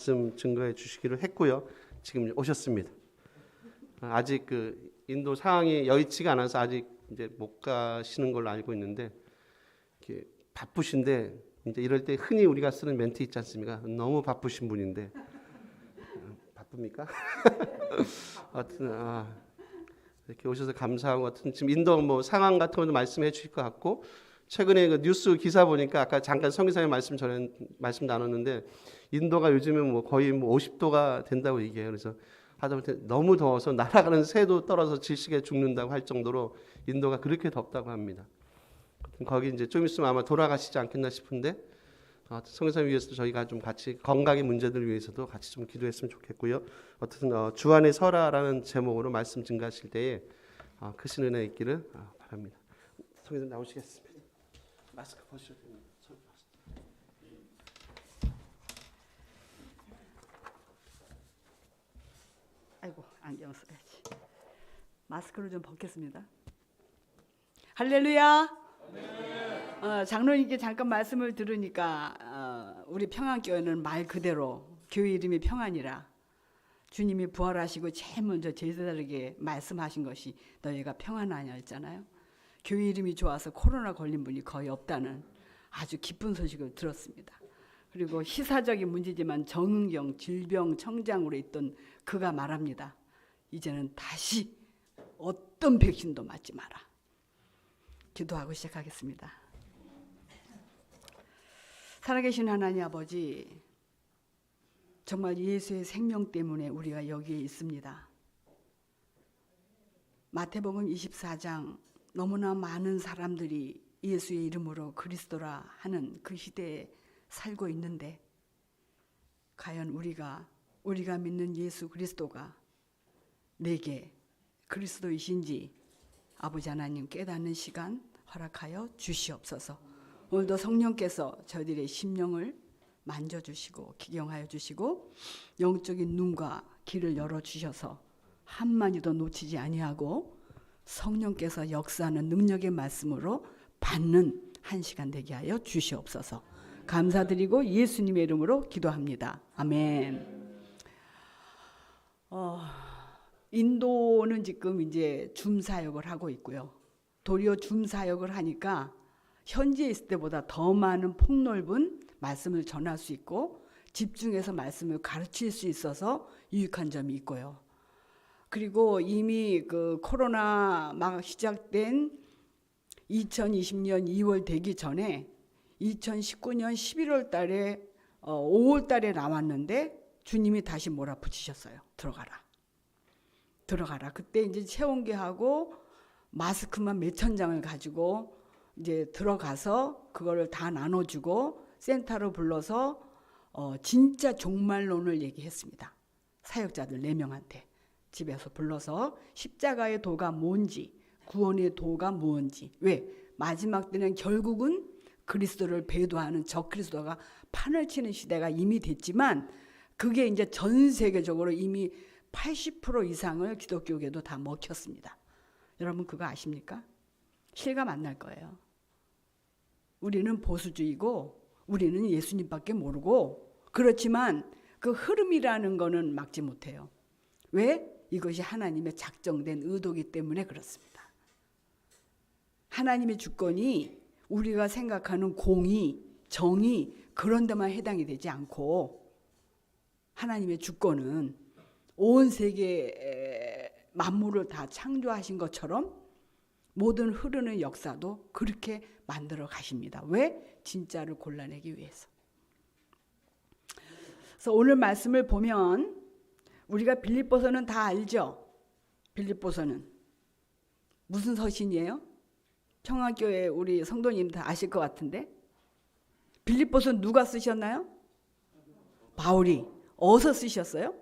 말씀 증거해 주시기로 했고요. 지금 오셨습니다. 아직 인도 상황이 여의치가 않아서 아직 이제 못 가시는 걸로 알고 있는데 이렇게 바쁘신데 이제 이럴 때 흔히 우리가 쓰는 멘트 있지 않습니까? 너무 바쁘신 분인데 바쁩니까? 하여튼 이렇게 오셔서 감사하고 하여튼 지금 인도 뭐 상황 같은 것도 말씀해 주실 것 같고 최근에 그 뉴스 기사 보니까 아까 잠깐 성기사님 말씀 나눴는데 인도가 요즘에 뭐 거의 50도가 된다고 얘기해요. 그래서 하다못해 너무 더워서 날아가는 새도 떨어져 질식에 죽는다고 할 정도로 인도가 그렇게 덥다고 합니다. 거기 이제 좀 있으면 아마 돌아가시지 않겠나 싶은데 성기사님 위해서도 저희가 좀 같이 건강의 문제들 위해서도 같이 좀 기도했으면 좋겠고요. 어쨌든 주안의 설화라는 제목으로 말씀 증가하실 때에 크신 은혜 있기를 바랍니다. 성기사님 나오시겠습니다. 마스크 벗으셔도 됩니다. 아이고 안경 써야지. 마스크를 좀 벗겠습니다. 할렐루야. 장로님께 잠깐 말씀을 들으니까 우리 평안교회는 말 그대로 교회 이름이 평안이라 주님이 부활하시고 제일 먼저 제자들에게 말씀하신 것이 너희가 평안하냐 했잖아요. 교회 이름이 좋아서 코로나 걸린 분이 거의 없다는 아주 기쁜 소식을 들었습니다. 그리고 희사적인 문제지만 정은경 질병청장으로 있던 그가 말합니다. 이제는 다시 어떤 백신도 맞지 마라. 기도하고 시작하겠습니다. 살아계신 하나님 아버지, 정말 예수의 생명 때문에 우리가 여기에 있습니다. 마태복음 24장 너무나 많은 사람들이 예수의 이름으로 그리스도라 하는 그 시대에 살고 있는데 과연 우리가 믿는 예수 그리스도가 내게 그리스도이신지 아버지 하나님 깨닫는 시간 허락하여 주시옵소서. 오늘도 성령께서 저희들의 심령을 만져주시고 기경하여 주시고 영적인 눈과 귀를 열어주셔서 한마디도 놓치지 아니하고 성령께서 역사하는 능력의 말씀으로 받는 한 시간 되게 하여 주시옵소서. 감사드리고 예수님의 이름으로 기도합니다. 아멘. 인도는 지금 이제 줌 사역을 하고 있고요. 도리어 줌 사역을 하니까 현지에 있을 때보다 더 많은 폭넓은 말씀을 전할 수 있고 집중해서 말씀을 가르칠 수 있어서 유익한 점이 있고요. 그리고 이미 그 코로나 막 시작된 2020년 2월 되기 전에 2019년 11월 달에 5월 달에 나왔는데 주님이 다시 몰아붙이셨어요. 들어가라. 그때 이제 체온계하고 마스크만 몇천 장을 가지고 이제 들어가서 그거를 다 나눠주고 센터로 불러서 진짜 종말론을 얘기했습니다. 사역자들 4명한테 집에서 불러서 십자가의 도가 뭔지 구원의 도가 뭔지 왜 마지막 때는 결국은 그리스도를 배도하는 적그리스도가 판을 치는 시대가 이미 됐지만 그게 이제 전 세계적으로 이미 80% 이상을 기독교계도 다 먹혔습니다. 여러분 그거 아십니까? 실감 안 날 거예요. 우리는 보수주의고 우리는 예수님밖에 모르고 그렇지만 그 흐름이라는 거는 막지 못해요. 왜? 이것이 하나님의 작정된 의도이기 때문에 그렇습니다. 하나님의 주권이 우리가 생각하는 공의, 정의 그런 데만 해당이 되지 않고 하나님의 주권은 온 세계 만물을 다 창조하신 것처럼 모든 흐르는 역사도 그렇게 만들어 가십니다. 왜? 진짜를 골라내기 위해서. 그래서 오늘 말씀을 보면 우리가 빌립보서는 다 알죠? 빌립보서는 무슨 서신이에요? 평화교회 우리 성도님 다 아실 것 같은데 빌립보서 누가 쓰셨나요? 바울이. 어디서 쓰셨어요?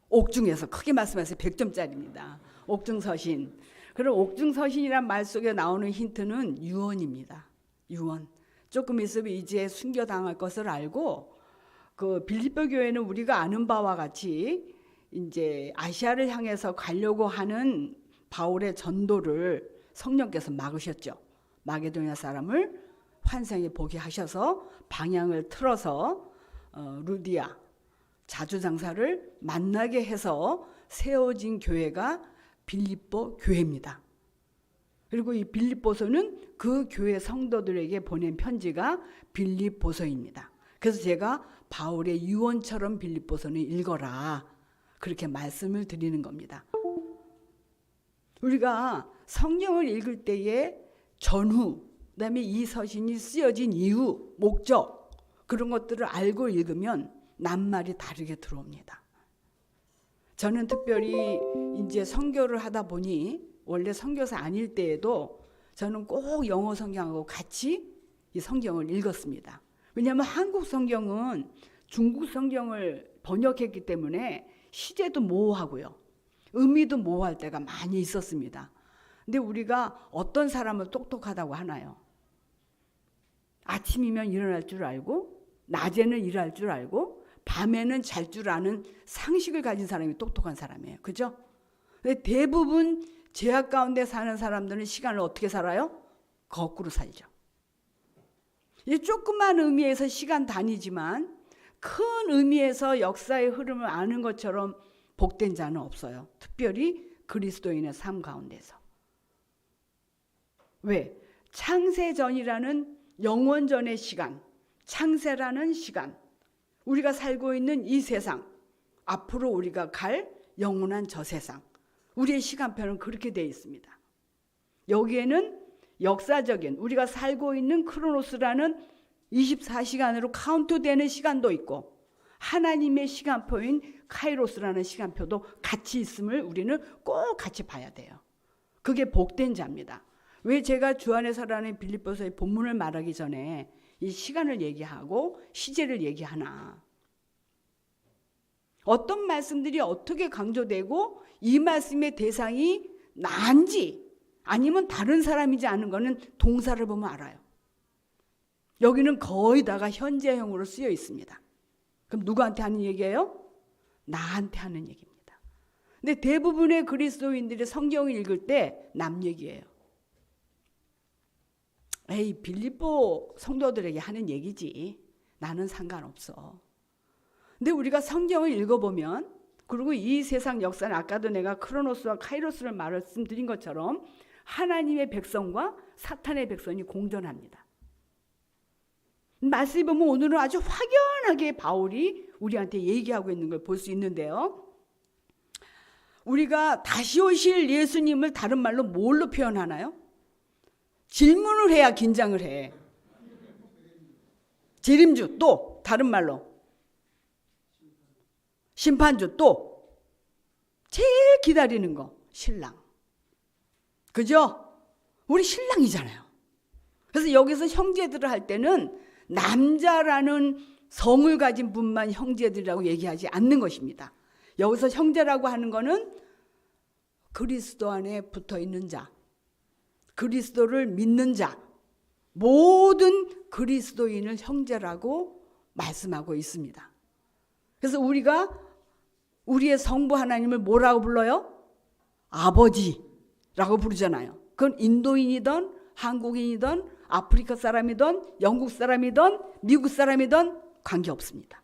옥중에서. 크게 말씀하세요. 100점짜리입니다. 옥중서신. 그럼 옥중서신이란 말 속에 나오는 힌트는 유언입니다. 유언. 조금 있으면 이제 순교당할 것을 알고 그 빌립보 교회는 우리가 아는 바와 같이 이제 아시아를 향해서 가려고 하는 바울의 전도를 성령께서 막으셨죠. 마게도냐 사람을 환상에 보게 하셔서 방향을 틀어서 루디아 자주장사를 만나게 해서 세워진 교회가 빌립보 교회입니다. 그리고 이 빌립보서는 그 교회 성도들에게 보낸 편지가 빌립보서입니다. 그래서 제가 바울의 유언처럼 빌립보서는 읽어라, 그렇게 말씀을 드리는 겁니다. 우리가 성경을 읽을 때에 전후, 그다음에 이 서신이 쓰여진 이유, 목적, 그런 것들을 알고 읽으면 낱말이 다르게 들어옵니다. 저는 특별히 이제 선교를 하다 보니, 원래 선교사 아닐 때에도 저는 꼭 영어 성경하고 같이 이 성경을 읽었습니다. 왜냐하면 한국 성경은 중국 성경을 번역했기 때문에 시제도 모호하고요, 의미도 모호할 때가 많이 있었습니다. 근데 우리가 어떤 사람을 똑똑하다고 하나요? 아침이면 일어날 줄 알고, 낮에는 일할 줄 알고, 밤에는 잘 줄 아는 상식을 가진 사람이 똑똑한 사람이에요. 그죠? 근데 대부분 죄악 가운데 사는 사람들은 시간을 어떻게 살아요? 거꾸로 살죠. 이 조그만 의미에서 시간 단위지만 큰 의미에서 역사의 흐름을 아는 것처럼 복된 자는 없어요. 특별히 그리스도인의 삶 가운데서. 왜? 창세전이라는 영원전의 시간, 창세라는 시간, 우리가 살고 있는 이 세상, 앞으로 우리가 갈 영원한 저 세상, 우리의 시간표는 그렇게 되어 있습니다. 여기에는 역사적인, 우리가 살고 있는 크로노스라는 24시간으로 카운트되는 시간도 있고, 하나님의 시간표인 카이로스라는 시간표도 같이 있음을 우리는 꼭 같이 봐야 돼요. 그게 복된 자입니다. 왜 제가 주안에서라는 빌립보서의 본문을 말하기 전에 이 시간을 얘기하고 시제를 얘기하나? 어떤 말씀들이 어떻게 강조되고 이 말씀의 대상이 나인지 아니면 다른 사람이지 않은 거는 동사를 보면 알아요. 여기는 거의 다가 현재형으로 쓰여 있습니다. 그럼 누구한테 하는 얘기예요? 나한테 하는 얘기입니다. 근데 대부분의 그리스도인들이 성경을 읽을 때 남 얘기예요. 에이, 빌립보 성도들에게 하는 얘기지. 나는 상관없어. 근데 우리가 성경을 읽어보면, 그리고 이 세상 역사는 아까도 내가 크로노스와 카이로스를 말씀드린 것처럼 하나님의 백성과 사탄의 백성이 공존합니다. 말씀을 보면 오늘은 아주 확연하게 바울이 우리한테 얘기하고 있는 걸 볼 수 있는데요. 우리가 다시 오실 예수님을 다른 말로 뭘로 표현하나요? 질문을 해야 긴장을 해. 재림주, 또 다른 말로 심판주, 또 제일 기다리는 거 신랑. 그죠? 우리 신랑이잖아요. 그래서 여기서 형제들을 할 때는 남자라는 성을 가진 분만 형제들이라고 얘기하지 않는 것입니다. 여기서 형제라고 하는 거는 그리스도 안에 붙어 있는 자, 그리스도를 믿는 자, 모든 그리스도인을 형제라고 말씀하고 있습니다. 그래서 우리가 우리의 성부 하나님을 뭐라고 불러요? 아버지라고 부르잖아요. 그건 인도인이든 한국인이든 아프리카 사람이든 영국 사람이든 미국 사람이든 관계없습니다.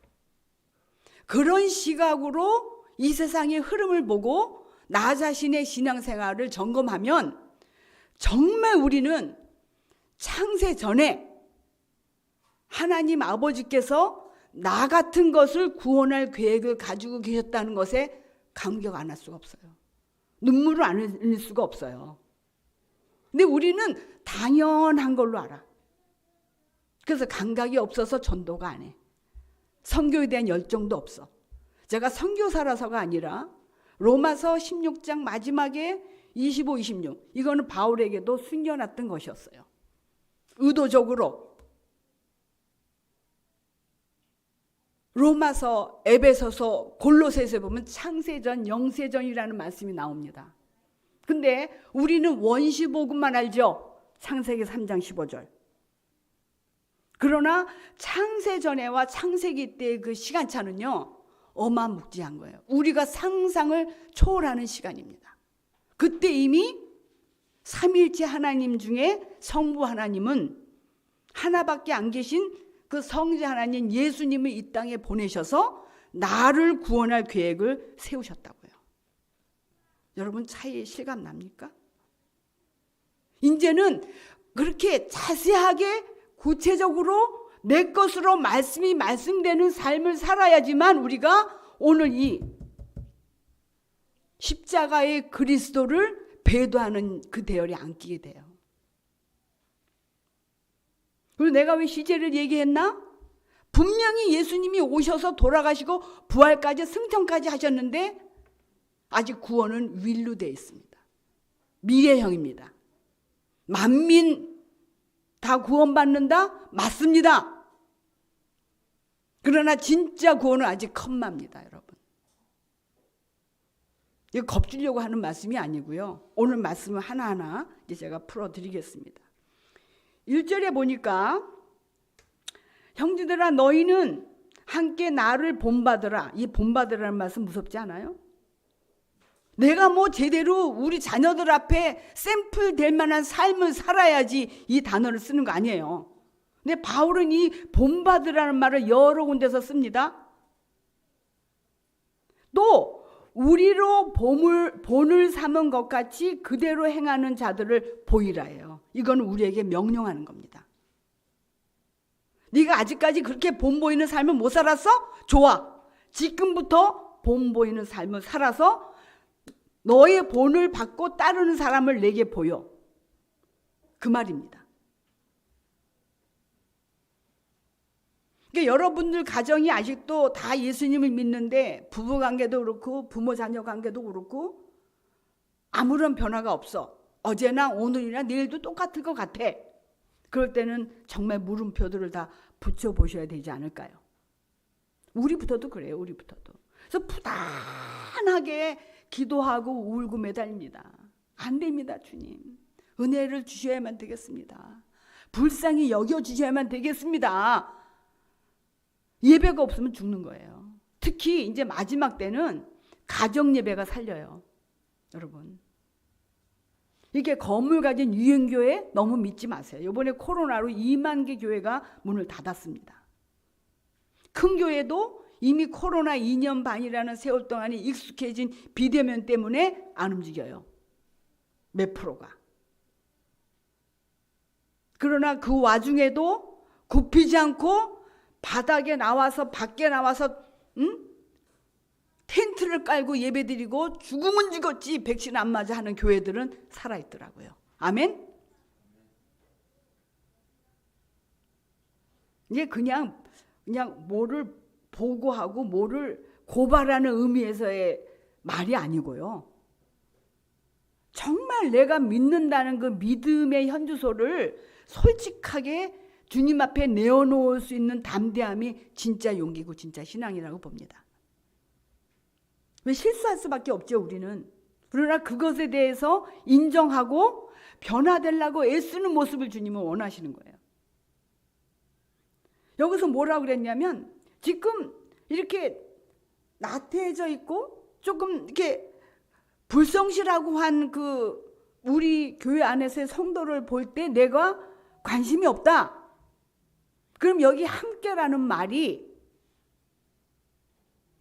그런 시각으로 이 세상의 흐름을 보고 나 자신의 신앙생활을 점검하면 정말 우리는 창세 전에 하나님 아버지께서 나 같은 것을 구원할 계획을 가지고 계셨다는 것에 감격 안 할 수가 없어요. 눈물을 안 흘릴 수가 없어요. 근데 우리는 당연한 걸로 알아. 그래서 감각이 없어서 전도가 안 해. 선교에 대한 열정도 없어. 제가 선교사라서가 아니라 로마서 16장 마지막에 25, 26 이거는 바울에게도 숨겨놨던 것이었어요. 의도적으로 로마서, 에베소서, 골로새서에 보면 창세전, 영세전이라는 말씀이 나옵니다. 근데 우리는 원시복음만 알죠. 창세기 3장 15절. 그러나 창세전에와 창세기 때의 그 시간차는요, 어마무지한 거예요. 우리가 상상을 초월하는 시간입니다. 그때 이미 삼위일체 하나님 중에 성부 하나님은 하나밖에 안 계신 그 성자 하나님 예수님을 이 땅에 보내셔서 나를 구원할 계획을 세우셨다고요. 여러분 차이 실감 납니까? 이제는 그렇게 자세하게 구체적으로 내 것으로 말씀이 말씀되는 삶을 살아야지만 우리가 오늘 이 십자가의 그리스도를 배도하는 그 대열에 안 끼게 돼요. 그리고 내가 왜 시제를 얘기했나? 분명히 예수님이 오셔서 돌아가시고 부활까지 승천까지 하셨는데 아직 구원은 윌로 되어 있습니다. 미래형입니다. 만민 다 구원받는다? 맞습니다. 그러나 진짜 구원은 아직 컴마입니다, 여러분. 이거 겁주려고 하는 말씀이 아니고요. 오늘 말씀을 하나하나 이제 제가 풀어드리겠습니다. 1절에 보니까 형제들아 너희는 함께 나를 본받으라. 이 본받으라는 말씀 무섭지 않아요? 내가 뭐 제대로 우리 자녀들 앞에 샘플 될 만한 삶을 살아야지 이 단어를 쓰는 거 아니에요. 근데 바울은 이 본받으라는 말을 여러 군데서 씁니다. 또 우리로 본을 삼은 것 같이 그대로 행하는 자들을 보이라 해요. 이건 우리에게 명령하는 겁니다. 네가 아직까지 그렇게 본 보이는 삶을 못 살았어? 좋아. 지금부터 본 보이는 삶을 살아서 너의 본을 받고 따르는 사람을 내게 보여. 그 말입니다. 그러니까 여러분들 가정이 아직도 다 예수님을 믿는데 부부관계도 그렇고 부모 자녀 관계도 그렇고 아무런 변화가 없어. 어제나 오늘이나 내일도 똑같을 것 같아. 그럴 때는 정말 물음표들을 다 붙여보셔야 되지 않을까요? 우리부터도 그래요. 우리부터도. 그래서 부단하게 기도하고 울고 매달립니다. 안 됩니다, 주님. 은혜를 주셔야만 되겠습니다. 불쌍히 여겨주셔야만 되겠습니다. 예배가 없으면 죽는 거예요. 특히 이제 마지막 때는 가정 예배가 살려요. 여러분. 이게 건물 가진 유행교회 너무 믿지 마세요. 이번에 코로나로 2만 개 교회가 문을 닫았습니다. 큰 교회도 이미 코로나 2년 반이라는 세월 동안에 익숙해진 비대면 때문에 안 움직여요. 몇 프로가. 그러나 그 와중에도 굽히지 않고 바닥에 나와서 밖에 나와서 텐트를 깔고 예배드리고 죽으면 죽었지 백신 안 맞아 하는 교회들은 살아있더라고요. 아멘? 이게 그냥 뭐를 보고하고 뭐를 고발하는 의미에서의 말이 아니고요. 정말 내가 믿는다는 그 믿음의 현주소를 솔직하게 주님 앞에 내어놓을 수 있는 담대함이 진짜 용기고 진짜 신앙이라고 봅니다. 왜 실수할 수밖에 없죠, 우리는. 그러나 그것에 대해서 인정하고 변화되려고 애쓰는 모습을 주님은 원하시는 거예요. 여기서 뭐라고 그랬냐면 지금 이렇게 나태해져 있고 조금 이렇게 불성실하고 한 그 우리 교회 안에서의 성도를 볼 때 내가 관심이 없다. 그럼 여기 함께라는 말이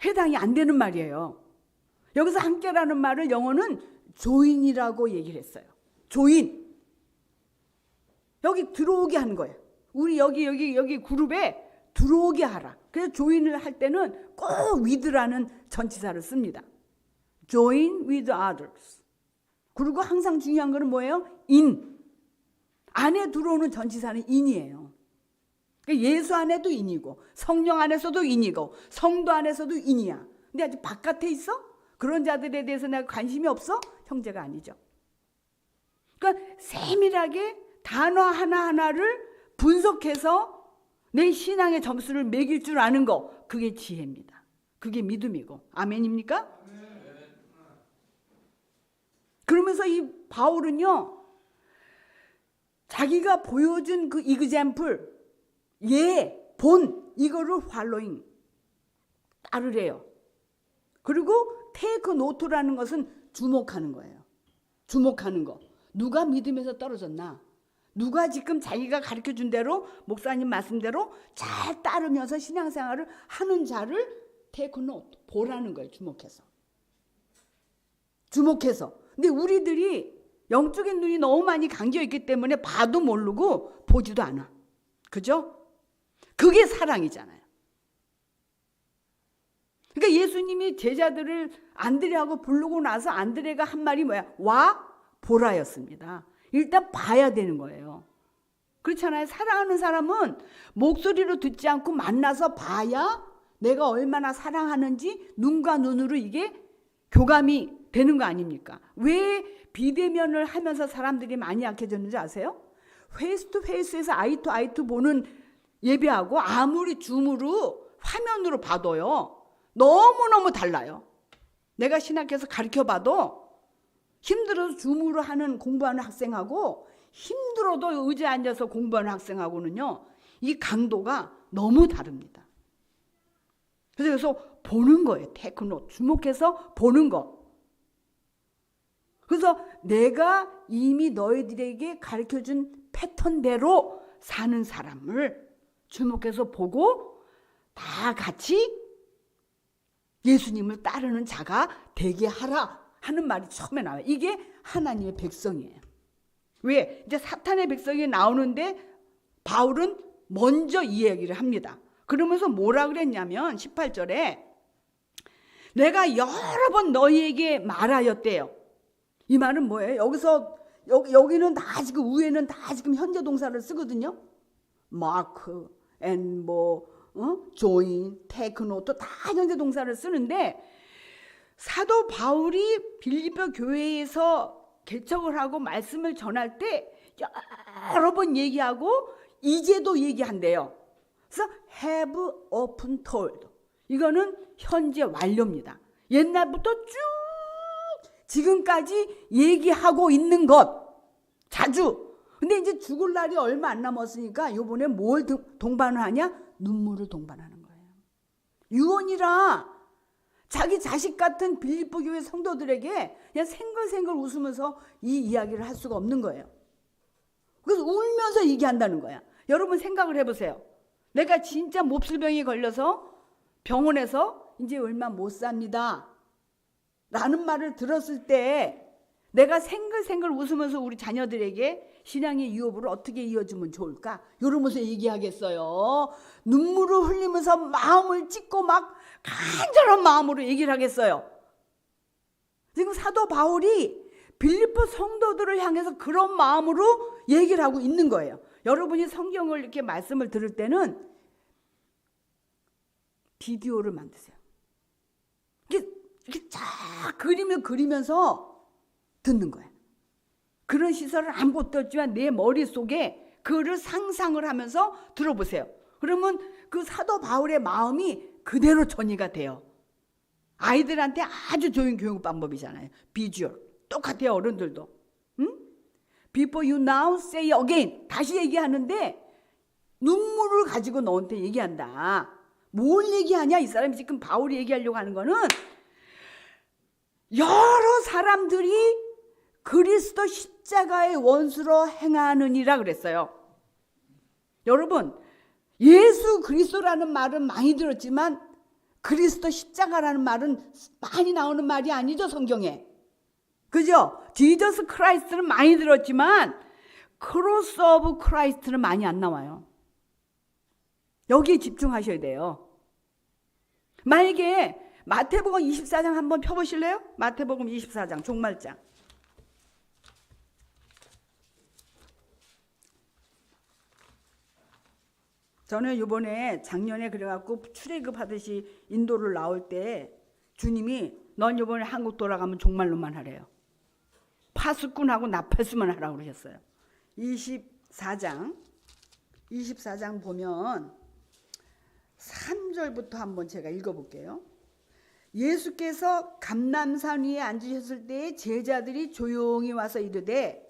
해당이 안 되는 말이에요. 여기서 함께라는 말을 영어는 조인이라고 얘기를 했어요. 조인. 여기 들어오게 하는 거예요. 우리 여기 그룹에 들어오게 하라. 그래서 조인을 할 때는 꼭 with라는 전치사를 씁니다. Join with others. 그리고 항상 중요한 거는 뭐예요? in. 안에 들어오는 전치사는 in이에요. 예수 안에도 인이고 성령 안에서도 인이고 성도 안에서도 인이야. 근데 아직 바깥에 있어? 그런 자들에 대해서 내가 관심이 없어? 형제가 아니죠. 그러니까 세밀하게 단어 하나하나를 분석해서 내 신앙의 점수를 매길 줄 아는 거, 그게 지혜입니다. 그게 믿음이고. 아멘입니까? 그러면서 이 바울은요, 자기가 보여준 그 example, 본, 이거를 following, 따르래요. 그리고 take note라는 것은 주목하는 거예요. 주목하는 거. 누가 믿음에서 떨어졌나? 누가 지금 자기가 가르쳐준 대로 목사님 말씀대로 잘 따르면서 신앙생활을 하는 자를 take note, 보라는 거예요. 주목해서. 근데 우리들이 영적인 눈이 너무 많이 감겨 있기 때문에 봐도 모르고 보지도 않아. 그죠? 그게 사랑이잖아요. 그러니까 예수님이 제자들을 안드레하고 부르고 나서 안드레가 한 말이 뭐야? 와 보라였습니다. 일단 봐야 되는 거예요. 그렇잖아요. 사랑하는 사람은 목소리로 듣지 않고 만나서 봐야 내가 얼마나 사랑하는지 눈과 눈으로 이게 교감이 되는 거 아닙니까? 왜 비대면을 하면서 사람들이 많이 약해졌는지 아세요? 페이스 투 페이스에서 아이 투 아이 투 보는 예배하고 아무리 줌으로 화면으로 봐도요. 너무너무 달라요. 내가 신학교에서 가르쳐봐도 힘들어서 줌으로 하는 공부하는 학생하고 힘들어도 의자에 앉아서 공부하는 학생하고는요. 이 강도가 너무 다릅니다. 그래서 보는 거예요. 테크노 주목해서 보는 거. 그래서 내가 이미 너희들에게 가르쳐준 패턴대로 사는 사람을 주목해서 보고 다 같이 예수님을 따르는 자가 되게 하라 하는 말이 처음에 나와요. 이게 하나님의 백성이에요. 왜? 이제 사탄의 백성이 나오는데 바울은 먼저 이 얘기를 합니다. 그러면서 뭐라 그랬냐면 18절에 내가 여러 번 너희에게 말하였대요. 이 말은 뭐예요? 여기는 다 지금 위에는 다 지금 현재 동사를 쓰거든요. 마크 앤 조인, 테이크 노트 다 현재 동사를 쓰는데 사도 바울이 빌립보 교회에서 개척을 하고 말씀을 전할 때 여러 번 얘기하고 이제도 얘기한대요. 그래서 have often told. 이거는 현재 완료입니다. 옛날부터 쭉 지금까지 얘기하고 있는 것. 자주. 근데 이제 죽을 날이 얼마 안 남았으니까 이번에 뭘 동반을 하냐? 눈물을 동반하는 거예요. 유언이라 자기 자식 같은 빌립보 교회 성도들에게 그냥 생글생글 웃으면서 이 이야기를 할 수가 없는 거예요. 그래서 울면서 얘기한다는 거야. 여러분 생각을 해보세요. 내가 진짜 몹쓸병이 걸려서 병원에서 이제 얼마 못 삽니다 라는 말을 들었을 때 내가 생글생글 웃으면서 우리 자녀들에게 신앙의 유업을 어떻게 이어주면 좋을까? 이러면서 얘기하겠어요. 눈물을 흘리면서 마음을 찢고 막 간절한 마음으로 얘기를 하겠어요. 지금 사도 바울이 빌립보 성도들을 향해서 그런 마음으로 얘기를 하고 있는 거예요. 여러분이 성경을 이렇게 말씀을 들을 때는 비디오를 만드세요. 이렇게 쫙 그림을 그리면서 듣는 거예요. 그런 시설을 아무것도 없지만 내 머릿속에 그를 상상을 하면서 들어보세요. 그러면 그 사도 바울의 마음이 그대로 전이가 돼요. 아이들한테 아주 좋은 교육 방법이잖아요. 비주얼. 똑같아요. 어른들도. 응? Before you now say again. 다시 얘기하는데 눈물을 가지고 너한테 얘기한다. 뭘 얘기하냐? 이 사람이 지금 바울이 얘기하려고 하는 거는 여러 사람들이 그리스도 십자가의 원수로 행하느니라 그랬어요. 여러분, 예수 그리스도라는 말은 많이 들었지만 그리스도 십자가라는 말은 많이 나오는 말이 아니죠, 성경에. 그죠? 지저스 크라이스트는 많이 들었지만 크로스 오브 크라이스트는 많이 안 나와요. 여기에 집중하셔야 돼요. 만약에 마태복음 24장 한번 펴보실래요? 마태복음 24장 종말장. 저는 이번에 작년에 그래갖고 출애굽 하듯이 인도를 나올 때 주님이 넌 이번에 한국 돌아가면 종말론만 하래요. 파수꾼하고 나팔수만 하라고 그러셨어요. 24장 보면 3절부터 한번 제가 읽어볼게요. 예수께서 감람산 위에 앉으셨을 때에 제자들이 조용히 와서 이르되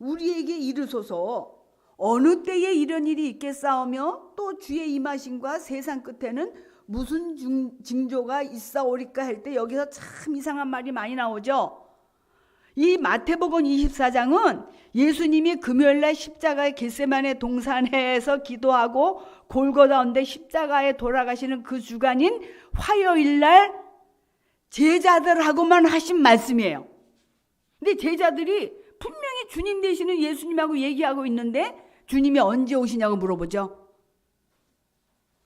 우리에게 이르소서 어느 때에 이런 일이 있겠사오며 또 주의 임하심과 세상 끝에는 무슨 징조가 있사오리까 할 때 여기서 참 이상한 말이 많이 나오죠. 이 마태복음 24장은 예수님이 금요일날 십자가의 겟세마네 동산에서 기도하고 골고다 언덕 십자가에 돌아가시는 그 주간인 화요일날 제자들하고만 하신 말씀이에요. 근데 제자들이 분명히 주님 되시는 예수님하고 얘기하고 있는데 주님이 언제 오시냐고 물어보죠.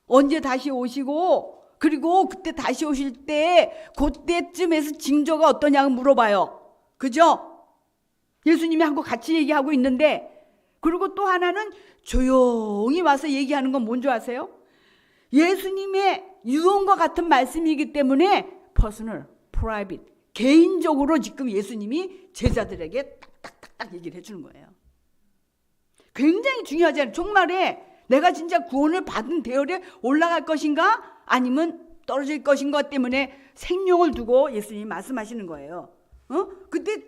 언제 다시 오시고 그리고 그때 다시 오실 때 그때쯤에서 징조가 어떠냐고 물어봐요. 그죠? 예수님이 하고 같이 얘기하고 있는데, 그리고 또 하나는 조용히 와서 얘기하는 건 뭔지 아세요? 예수님의 유언과 같은 말씀이기 때문에 퍼스널, 프라이빗, 개인적으로 지금 예수님이 제자들에게 딱딱딱딱 얘기를 해주는 거예요. 굉장히 중요하잖아요. 종말에 내가 진짜 구원을 받은 대열에 올라갈 것인가 아니면 떨어질 것인가 때문에 생명을 두고 예수님이 말씀하시는 거예요. 그때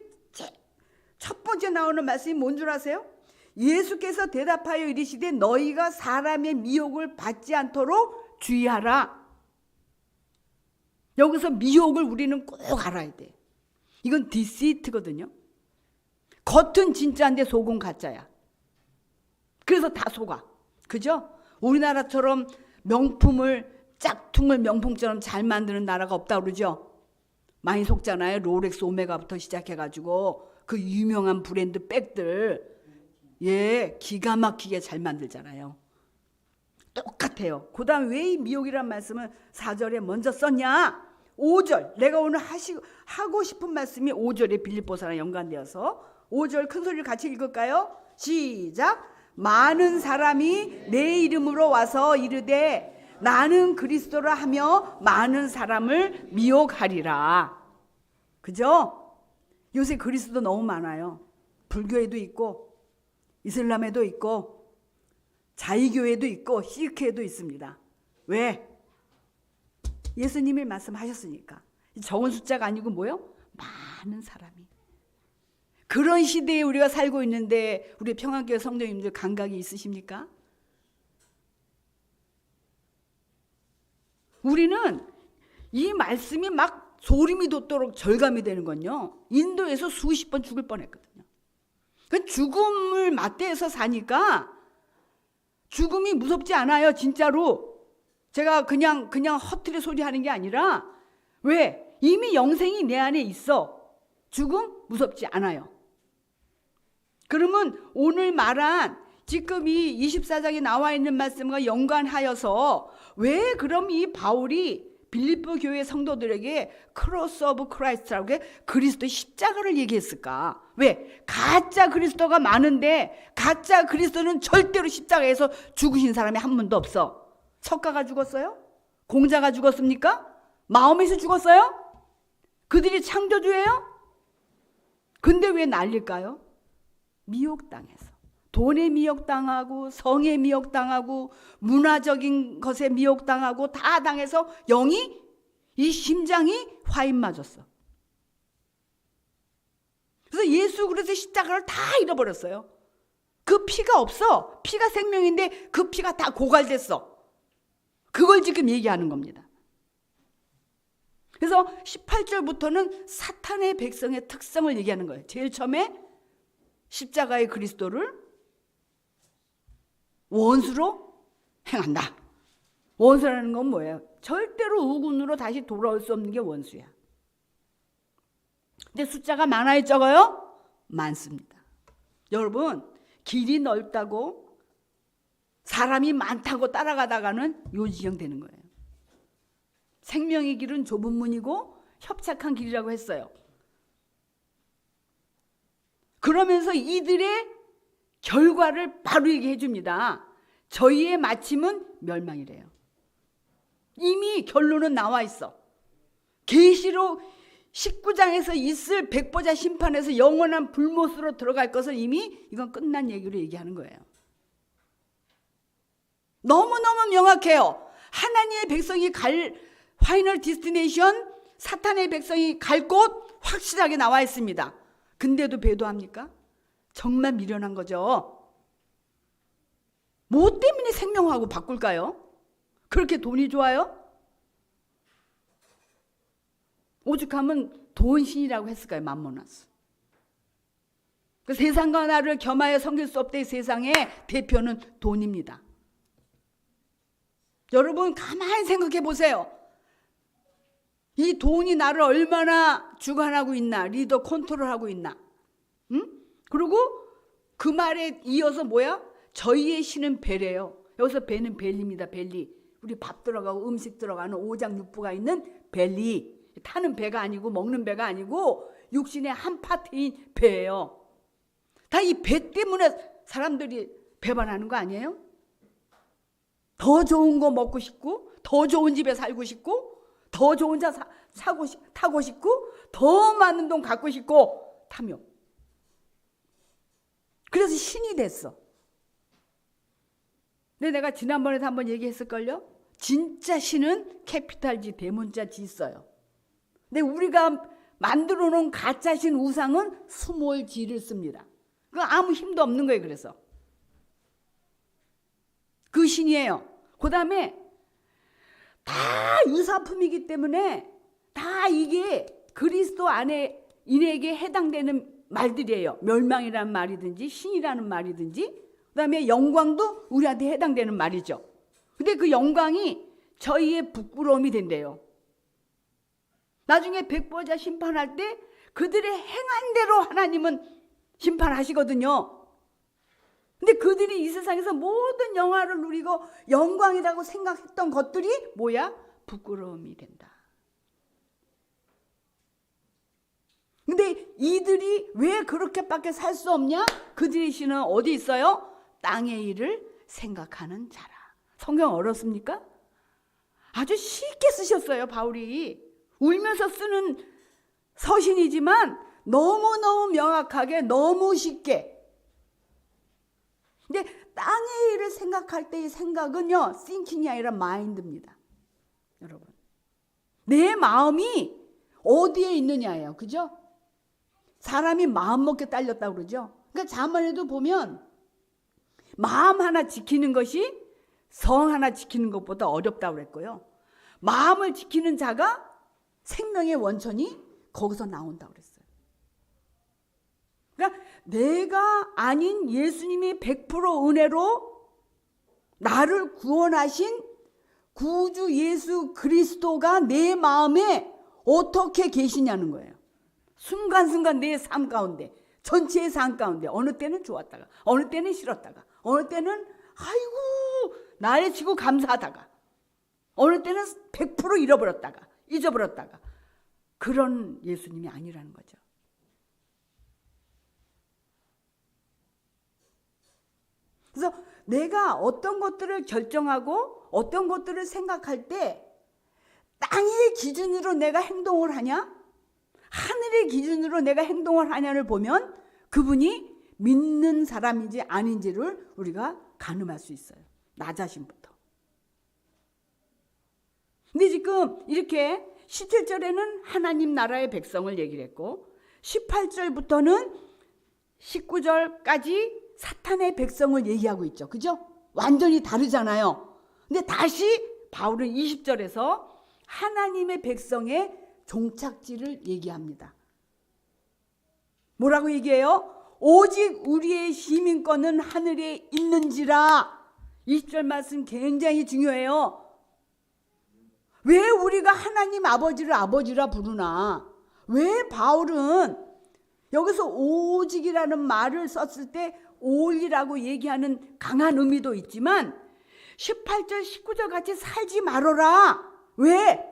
첫 번째 나오는 말씀이 뭔 줄 아세요? 예수께서 대답하여 이르시되 너희가 사람의 미혹을 받지 않도록 주의하라. 여기서 미혹을 우리는 꼭 알아야 돼. 이건 디시트거든요. 겉은 진짜인데 속은 가짜야. 그래서 다 속아. 그죠? 우리나라처럼 명품을 짝퉁을 명품처럼 잘 만드는 나라가 없다 그러죠? 많이 속잖아요. 롤렉스 오메가부터 시작해가지고 그 유명한 브랜드 백들, 기가 막히게 잘 만들잖아요. 똑같아요. 그 다음 왜 이 미혹이란 말씀을 4절에 먼저 썼냐? 5절, 내가 오늘 하고 싶은 말씀이 5절에 빌립보서랑 연관되어서 5절 큰 소리를 같이 읽을까요? 시작. 많은 사람이 내 이름으로 와서 이르되 나는 그리스도라 하며 많은 사람을 미혹하리라. 그죠? 요새 그리스도 너무 많아요. 불교에도 있고 이슬람에도 있고 자이교에도 있고 시크에도 있습니다. 왜? 예수님이 말씀하셨으니까. 적은 숫자가 아니고 뭐요? 많은 사람이. 그런 시대에 우리가 살고 있는데 우리 평안교회 성도님들 감각이 있으십니까? 우리는 이 말씀이 막 소름이 돋도록 절감이 되는 건요. 인도에서 수십 번 죽을 뻔했거든요. 그 죽음을 맞대해서 사니까 죽음이 무섭지 않아요. 진짜로. 제가 그냥 허투루 소리하는 게 아니라 왜? 이미 영생이 내 안에 있어. 죽음 무섭지 않아요. 그러면 오늘 말한 지금 이 24장에 나와 있는 말씀과 연관하여서 왜 그럼 이 바울이 빌립보 교회 성도들에게 크로스 오브 크라이스트라고 그리스도의 십자가를 얘기했을까? 왜? 가짜 그리스도가 많은데 가짜 그리스도는 절대로 십자가에서 죽으신 사람이 한 분도 없어. 석가가 죽었어요? 공자가 죽었습니까? 마음에서 죽었어요? 그들이 창조주예요? 근데 왜 난릴까요? 미혹당해서. 돈에 미혹당하고 성에 미혹당하고 문화적인 것에 미혹당하고 다 당해서 영이 이 심장이 화인 맞았어. 그래서 예수 그리스도의 십자가를 다 잃어버렸어요. 그 피가 없어. 피가 생명인데 그 피가 다 고갈됐어. 그걸 지금 얘기하는 겁니다. 그래서 18절부터는 사탄의 백성의 특성을 얘기하는 거예요. 제일 처음에 십자가의 그리스도를 원수로 행한다. 원수라는 건 뭐예요? 절대로 우군으로 다시 돌아올 수 없는 게 원수야. 근데 숫자가 많아요, 적어요? 많습니다. 여러분, 길이 넓다고 사람이 많다고 따라가다가는 요지경 되는 거예요. 생명의 길은 좁은 문이고 협착한 길이라고 했어요. 그러면서 이들의 결과를 바로 얘기해 줍니다. 저희의 마침은 멸망이래요. 이미 결론은 나와 있어. 계시록 19장에서 있을 백보자 심판에서 영원한 불못으로 들어갈 것을 이미 이건 끝난 얘기로 얘기하는 거예요. 너무너무 명확해요. 하나님의 백성이 갈 파이널 디스티네이션, 사탄의 백성이 갈 곳 확실하게 나와 있습니다. 근데도 배도합니까? 정말 미련한 거죠. 뭐 때문에 생명하고 바꿀까요? 그렇게 돈이 좋아요? 오죽하면 돈 신이라고 했을까요? 맘모나스. 그 세상과 나를 겸하여 섬길 수 없다. 이 세상의 대표는 돈입니다. 여러분 가만히 생각해 보세요. 이 돈이 나를 얼마나 주관하고 있나, 리더 컨트롤하고 있나. 응? 그리고 그 말에 이어서 뭐야? 저희의 신은 배래요. 여기서 배는 벨리입니다. 벨리. 우리 밥 들어가고 음식 들어가는 오장육부가 있는 벨리. 타는 배가 아니고 먹는 배가 아니고 육신의 한 파트인 배예요. 다 이 배 때문에 사람들이 배반하는 거 아니에요? 더 좋은 거 먹고 싶고, 더 좋은 집에 살고 싶고, 더 좋은 차 타고 싶고, 더 많은 돈 갖고 싶고, 탐욕. 그래서 신이 됐어. 근데 내가 지난번에도 한번 얘기했을걸요? 진짜 신은 캐피탈 G, 대문자 G 써요. 근데 우리가 만들어 놓은 가짜 신 우상은 스몰 G를 씁니다. 그 아무 힘도 없는 거예요. 그래서 그 신이에요. 그 다음에 다 유사품이기 때문에 다 이게 그리스도 안에 인에게 해당되는 말들이에요. 멸망이라는 말이든지 신이라는 말이든지, 그 다음에 영광도 우리한테 해당되는 말이죠. 근데 그 영광이 저희의 부끄러움이 된대요. 나중에 백보자 심판할 때 그들의 행한 대로 하나님은 심판하시거든요. 근데 그들이 이 세상에서 모든 영화를 누리고 영광이라고 생각했던 것들이 뭐야? 부끄러움이 된다. 근데 이들이 왜 그렇게밖에 살 수 없냐? 그들의 신은 어디 있어요? 땅의 일을 생각하는 자라. 성경 어렵습니까? 아주 쉽게 쓰셨어요. 바울이 울면서 쓰는 서신이지만 너무너무 명확하게, 너무 쉽게. 근데 땅의 일을 생각할 때의 생각은요, thinking이 아니라 mind입니다. 여러분, 내 마음이 어디에 있느냐예요. 그죠? 사람이 마음 먹게 딸렸다고 그러죠. 그러니까 자문에도 보면 마음 하나 지키는 것이 성 하나 지키는 것보다 어렵다고 그랬고요. 마음을 지키는 자가 생명의 원천이 거기서 나온다고 그랬어요. 그러니까 내가 아닌 예수님이 100% 은혜로 나를 구원하신 구주 예수 그리스도가 내 마음에 어떻게 계시냐는 거예요. 순간순간 내 삶 가운데, 전체의 삶 가운데 어느 때는 좋았다가, 어느 때는 싫었다가, 어느 때는 아이고 나를 치고 감사하다가, 어느 때는 100% 잃어버렸다가, 잊어버렸다가, 그런 예수님이 아니라는 거죠. 그래서 내가 어떤 것들을 결정하고 어떤 것들을 생각할 때 땅의 기준으로 내가 행동을 하냐, 하늘의 기준으로 내가 행동을 하냐를 보면 그분이 믿는 사람인지 아닌지를 우리가 가늠할 수 있어요. 나 자신부터. 근데 지금 이렇게 17절에는 하나님 나라의 백성을 얘기를 했고 18절부터는 19절까지 사탄의 백성을 얘기하고 있죠. 그죠? 완전히 다르잖아요. 근데 다시 바울은 20절에서 하나님의 백성의 종착지를 얘기합니다. 뭐라고 얘기해요? 오직 우리의 시민권은 하늘에 있는지라. 20절 말씀 굉장히 중요해요. 왜 우리가 하나님 아버지를 아버지라 부르나? 왜 바울은 여기서 오직이라는 말을 썼을 때 올이라고 얘기하는 강한 의미도 있지만 18절 19절 같이 살지 말아라. 왜?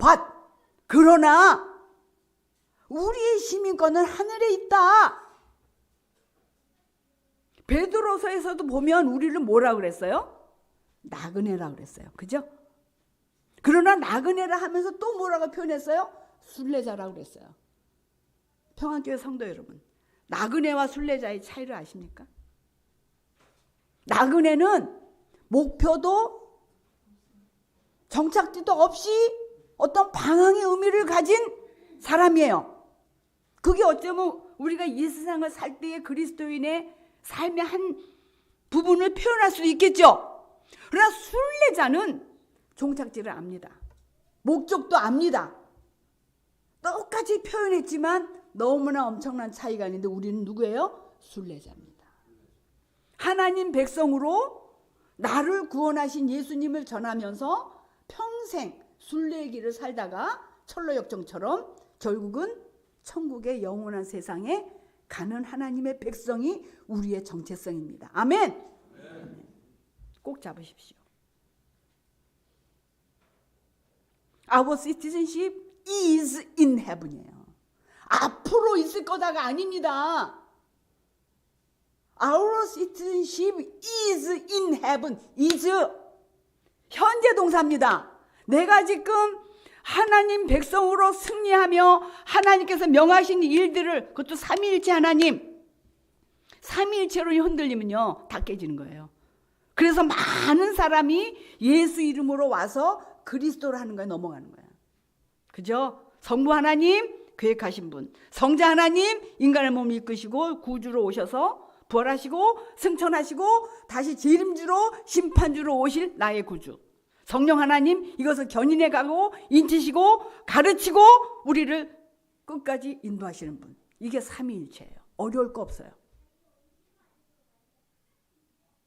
그러나 우리의 시민권은 하늘에 있다. 베드로서에서도 보면 우리를 뭐라 그랬어요? 나그네라 그랬어요. 그죠? 그러나 나그네라 하면서 또 뭐라고 표현했어요? 순례자라고 그랬어요. 평안교회 성도 여러분, 나그네와 순례자의 차이를 아십니까? 나그네는 목표도 정착지도 없이 어떤 방향의 의미를 가진 사람이에요. 그게 어쩌면 우리가 이 세상을 살 때의 그리스도인의 삶의 한 부분을 표현할 수 있겠죠. 그러나 순례자는 종착지를 압니다. 목적도 압니다. 똑같이 표현했지만 너무나 엄청난 차이가 있는데 우리는 누구예요? 순례자입니다. 하나님 백성으로 나를 구원하신 예수님을 전하면서 평생 순례의 길을 살다가 철로역정처럼 결국은 천국의 영원한 세상에 가는 하나님의 백성이 우리의 정체성입니다. 아멘. 아멘. 꼭 잡으십시오. Our citizenship is in heaven이에요. 앞으로 있을 거다가 아닙니다. Our citizenship is in heaven. is 현재 동사입니다. 내가 지금 하나님 백성으로 승리하며 하나님께서 명하신 일들을, 그것도 삼위일체 하나님, 삼위일체로 흔들리면요 다 깨지는 거예요. 그래서 많은 사람이 예수 이름으로 와서 그리스도를 하는 거에 넘어가는 거예요. 그죠? 성부 하나님 계획하신 분, 성자 하나님 인간의 몸을 이끄시고 구주로 오셔서 부활하시고 승천하시고 다시 재림주로 심판주로 오실 나의 구주, 성령 하나님 이것을 견인해 가고 인치시고 가르치고 우리를 끝까지 인도하시는 분. 이게 삼위일체예요. 어려울 거 없어요.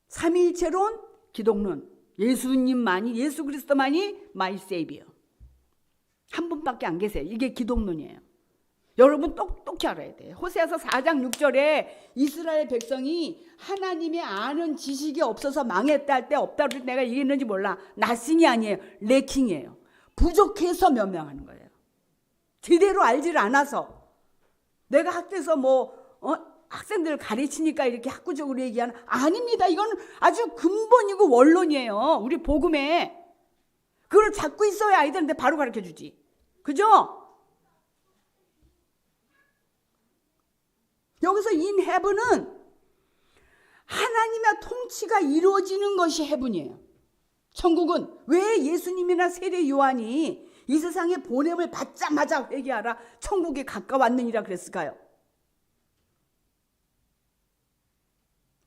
삼위일체론, 기독론, 예수님만이, 예수 그리스도만이 마이 세이비어. 한 분밖에 안 계세요. 이게 기독론이에요. 여러분 똑똑히 알아야 돼요. 호세아서 4장 6절에 이스라엘 백성이 하나님의 아는 지식이 없어서 망했다 할 때, 없다 할 때 내가 이겼는지 몰라. 나싱이 아니에요. 레킹이에요. 부족해서 변명하는 거예요. 제대로 알지를 않아서. 내가 학교에서 학생들을 가르치니까 이렇게 학구적으로 얘기하는, 아닙니다. 이건 아주 근본이고 원론이에요. 우리 복음에. 그걸 잡고 있어야 아이들한테 바로 가르쳐 주지. 그죠? 여기서 in heaven은 하나님의 통치가 이루어지는 것이 heaven이에요. 천국은 왜 예수님이나 세례 요한이 이 세상에 보냄을 받자마자 회개하라, 천국에 가까웠느니라 그랬을까요?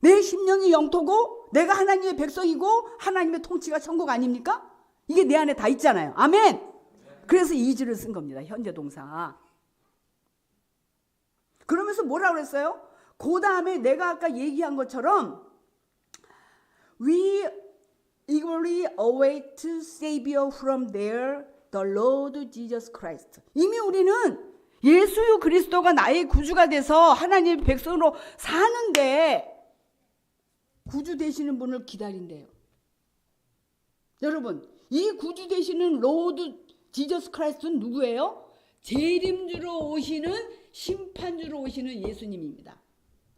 내 심령이 영토고 내가 하나님의 백성이고 하나님의 통치가 천국 아닙니까? 이게 내 안에 다 있잖아요. 아멘. 그래서 is를 쓴 겁니다. 현재 동사. 그러면서 뭐라고 그랬어요? 그 다음에 내가 아까 얘기한 것처럼 We eagerly await Savior from there, the Lord Jesus Christ. 이미 우리는 예수 그리스도가 나의 구주가 돼서 하나님의 백성으로 사는데 구주 되시는 분을 기다린대요. 여러분, 이 구주 되시는 로드 지저스 크라이스트는 누구예요? 재림주로 오시는, 심판주로 오시는 예수님입니다.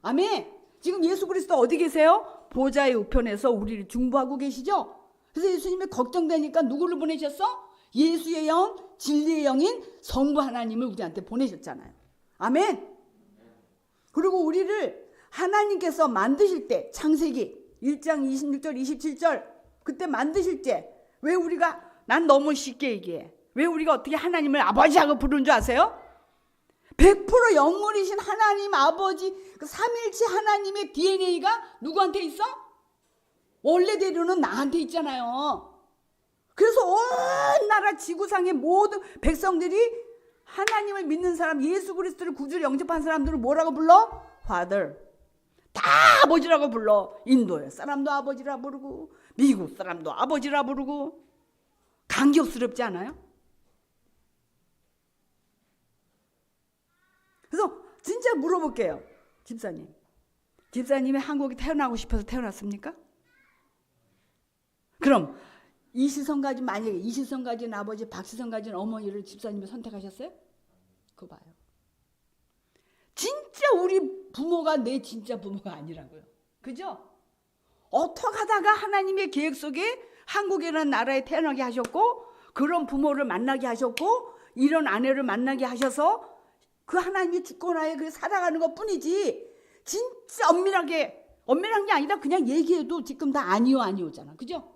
아멘. 지금 예수 그리스도 어디 계세요? 보좌의 우편에서 우리를 중보하고 계시죠? 그래서 예수님이 걱정되니까 누구를 보내셨어? 예수의 영, 진리의 영인 성부 하나님을 우리한테 보내셨잖아요. 아멘. 그리고 우리를 하나님께서 만드실 때, 창세기 1장 26절 27절 그때 만드실 때 왜 우리가, 난 너무 쉽게 얘기해, 왜 우리가 어떻게 하나님을 아버지하고 부르는 줄 아세요? 100% 영물이신 하나님 아버지, 그 삼일체 하나님의 DNA가 누구한테 있어? 원래대로는 나한테 있잖아요. 그래서 온 나라 지구상의 모든 백성들이 하나님을 믿는 사람, 예수 그리스도를 구주로 영접한 사람들을 뭐라고 불러? Father. 다 아버지라고 불러. 인도의 사람도 아버지라 부르고 미국 사람도 아버지라 부르고. 감격스럽지 않아요? 그래서 진짜 물어볼게요. 집사님이 한국에 태어나고 싶어서 태어났습니까? 그럼 이시성 가진, 만약에 이시성 가진 아버지, 박시성 가진 어머니를 집사님이 선택하셨어요? 그거 봐요. 진짜 우리 부모가 내 진짜 부모가 아니라고요. 그죠? 어떻게 하다가 하나님의 계획 속에 한국이라는 나라에 태어나게 하셨고, 그런 부모를 만나게 하셨고, 이런 아내를 만나게 하셔서 그 하나님이 주권하에 그 살아가는 것 뿐이지, 진짜 엄밀한 게 아니라 그냥 얘기해도 지금 다 아니오잖아. 그죠?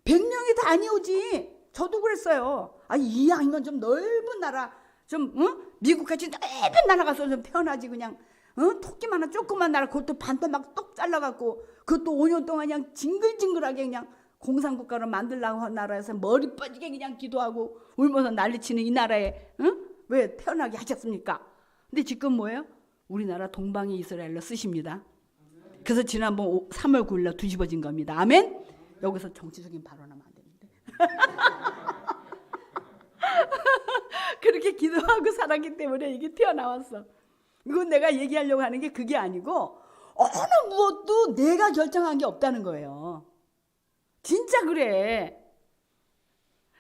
100명이 다 아니오지. 저도 그랬어요. 이왕이면 좀 넓은 나라, 좀 미국같이 넓은 나라 가서 좀 태어나지. 그냥 토끼만 하나 조그만 나라, 그것도 반도 막 똑 잘라갖고, 그것도 5년 동안 그냥 징글징글하게 그냥 공산국가로 만들라고 한 나라에서 머리 빠지게 그냥 기도하고 울면서 난리치는 이 나라에 왜 태어나게 하셨습니까? 근데 지금 뭐예요? 우리나라 동방이 이스라엘로 쓰십니다. 그래서 지난번 3월 9일날 뒤집어진 겁니다. 아멘? 여기서 정치적인 발언하면 안 되는데. 그렇게 기도하고 살았기 때문에 이게 튀어나왔어. 이건 내가 얘기하려고 하는 게 그게 아니고 어느 무엇도 내가 결정한 게 없다는 거예요. 진짜 그래.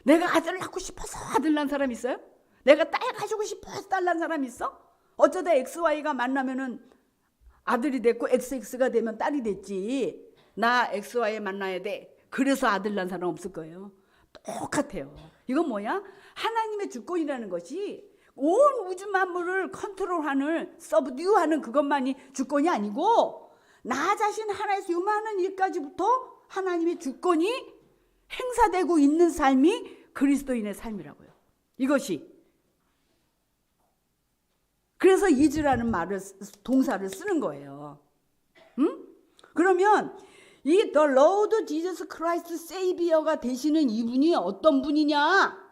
내가 아들 낳고 싶어서 아들 낳은 사람 있어요? 내가 딸 가지고 싶어서 딸 낳은 사람 있어? 어쩌다 XY가 만나면은 아들이 됐고 XX가 되면 딸이 됐지. 나 XY 만나야 돼. 그래서 아들 낳은 사람 없을 거예요. 똑같아요. 이건 뭐야? 하나님의 주권이라는 것이 온 우주 만물을 컨트롤하는, 서브듀하는 그것만이 주권이 아니고 나 자신 하나에서 요만한 일까지부터 하나님의 주권이 행사되고 있는 삶이 그리스도인의 삶이라고요. 이것이. 그래서 이즈라는 말을, 동사를 쓰는 거예요. 응? 그러면 이 The Lord Jesus Christ Savior가 되시는 이분이 어떤 분이냐?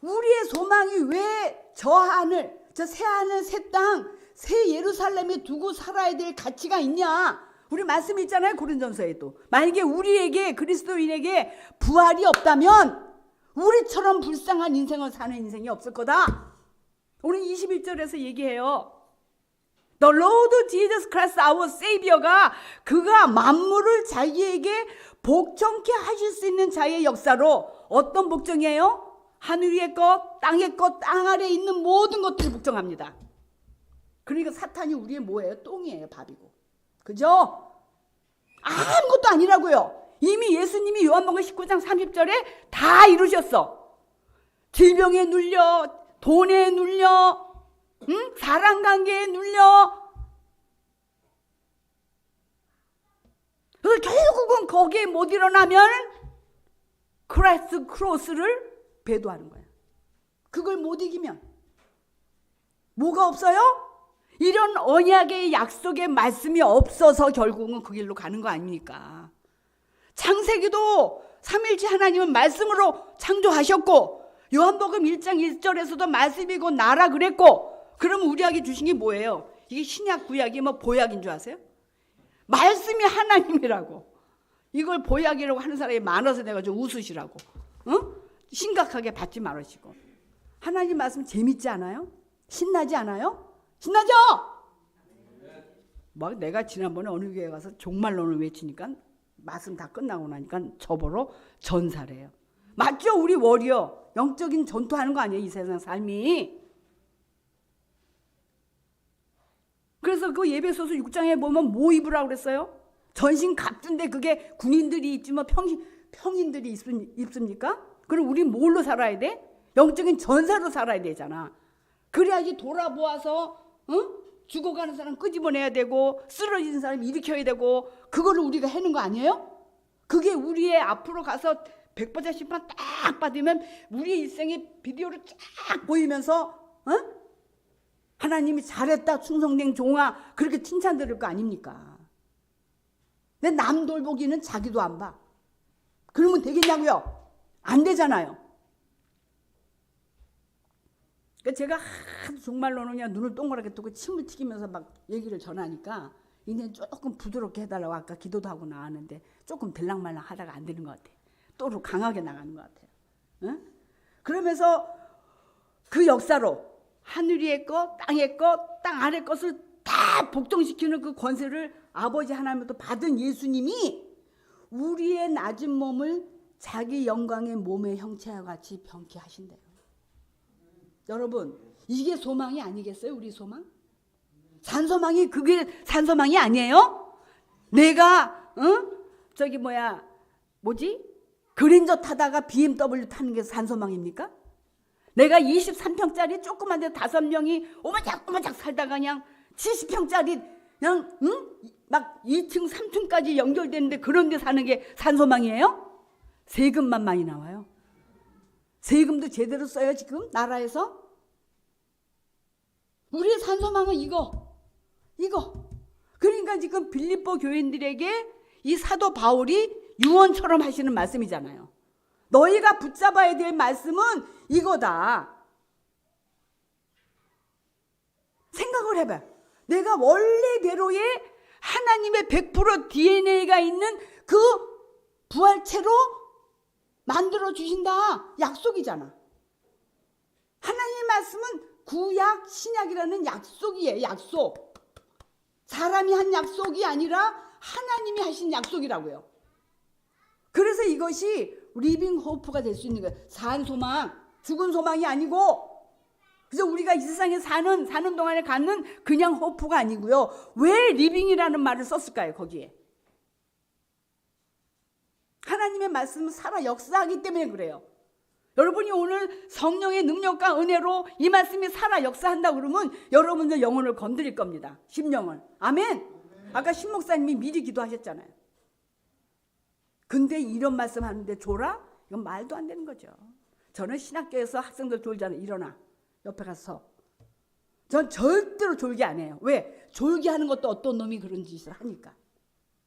우리의 소망이 왜 저 하늘, 저 새 하늘, 새 땅, 새 예루살렘에 두고 살아야 될 가치가 있냐? 우리 말씀 있잖아요. 고린도전서에도. 만약에 우리에게, 그리스도인에게 부활이 없다면 우리처럼 불쌍한 인생을 사는 인생이 없을 거다. 오늘 21절에서 얘기해요. The Lord Jesus Christ our Savior가 그가 만물을 자기에게 복종케 하실 수 있는 자의 역사로 어떤 복종이에요? 하늘 위의 것, 땅의 것, 땅 아래에 있는 모든 것들을 복종합니다. 그러니까 사탄이 우리의 뭐예요? 똥이에요. 밥이고. 그죠? 아무것도 아니라고요. 이미 예수님이 요한복음 19장 30절에 다 이루셨어. 질병에 눌려, 돈에 눌려, 사랑관계에 눌려. 그래서 결국은 거기에 못 일어나면 크라이스트 크로스를 배도하는 거야. 그걸 못 이기면 뭐가 없어요? 이런 언약의 약속의 말씀이 없어서 결국은 그 길로 가는 거 아닙니까? 창세기도 삼일째 하나님은 말씀으로 창조하셨고 요한복음 1장 1절에서도 말씀이고 나라 그랬고, 그러면 우리에게 주신 게 뭐예요? 이게 신약 구약이 뭐 보약인 줄 아세요? 말씀이 하나님이라고. 이걸 보약이라고 하는 사람이 많아서 내가 좀 웃으시라고. 응? 심각하게 받지 말으시고. 하나님 말씀 재밌지 않아요? 신나지 않아요? 신나죠? 막 내가 지난번에 어느 교회 가서 종말론을 외치니까 말씀 다 끝나고 나니까 저보러 전사래요. 맞죠? 우리 워리어 영적인 전투하는 거 아니에요? 이 세상 삶이. 그래서 그 예배소서 6장에 보면 뭐 입으라고 그랬어요? 전신 갑주인데 그게 군인들이 입지 뭐 평인들이 입습니까? 그럼 우리 뭘로 살아야 돼? 영적인 전사로 살아야 되잖아. 그래야지 돌아보아서 죽어가는 사람 끄집어내야 되고 쓰러진 사람 일으켜야 되고, 그거를 우리가 해는 거 아니에요? 그게 우리의 앞으로 가서 백보자 심판 딱 받으면 우리의 일생의 비디오로 쫙 보이면서 하나님이 잘했다 충성된 종아 그렇게 칭찬 들을 거 아닙니까? 근데 남 돌보기는 자기도 안 봐. 그러면 되겠냐고요? 안 되잖아요. 그러니까 제가 하도 정말로는 그냥 눈을 동그랗게 뜨고 침을 튀기면서 막 얘기를 전하니까 이제 조금 부드럽게 해달라고 아까 기도도 하고 나왔는데 조금 들락말락 하다가 안 되는 것 같아요. 또 강하게 나가는 것 같아요. 응? 그러면서 그 역사로 하늘 위의 것, 땅의 것, 땅 아래 것을 다 복종시키는 그 권세를 아버지 하나님부터 받은 예수님이 우리의 낮은 몸을 자기 영광의 몸의 형체와 같이 병케 하신대요. 여러분, 이게 소망이 아니겠어요? 우리 소망? 산소망이 그게 산소망이 아니에요? 내가 그랜저 타다가 BMW 타는 게 산소망입니까? 내가 23평짜리 조그만 데 5명이 오마작오마작 살다가 그냥 70평짜리 그냥 막 2층 3층까지 연결되는데 그런 데 사는 게 산소망이에요? 세금만 많이 나와요. 세금도 제대로 써요 지금 나라에서? 우리의 산소망은 이거. 그러니까 지금 빌립보 교인들에게 이 사도 바울이 유언처럼 하시는 말씀이잖아요. 너희가 붙잡아야 될 말씀은 이거다. 생각 생각을 해봐. 내가 원래대로의 하나님의 100% DNA가 있는 그 부활체로 만들어 주신다. 약속이잖아. 하나님의 말씀은 구약, 신약이라는 약속이에요. 약속. 사람이 한 약속이 아니라 하나님이 하신 약속이라고요. 그래서 이것이 리빙 호프가 될 수 있는 거예요. 산 소망, 죽은 소망이 아니고, 그래서 우리가 이 세상에 사는 동안에 갖는 그냥 호프가 아니고요. 왜 리빙이라는 말을 썼을까요? 거기에 하나님의 말씀은 살아 역사하기 때문에 그래요. 여러분이 오늘 성령의 능력과 은혜로 이 말씀이 살아 역사한다 그러면 여러분의 영혼을 건드릴 겁니다. 심령을. 아멘. 아까 신 목사님이 미리 기도하셨잖아요. 근데 이런 말씀 하는데 졸아? 이건 말도 안 되는 거죠. 저는 신학교에서 학생들 졸잖아요. 일어나. 옆에 가서. 전 절대로 졸기 안 해요. 왜? 졸기 하는 것도 어떤 놈이 그런 짓을 하니까.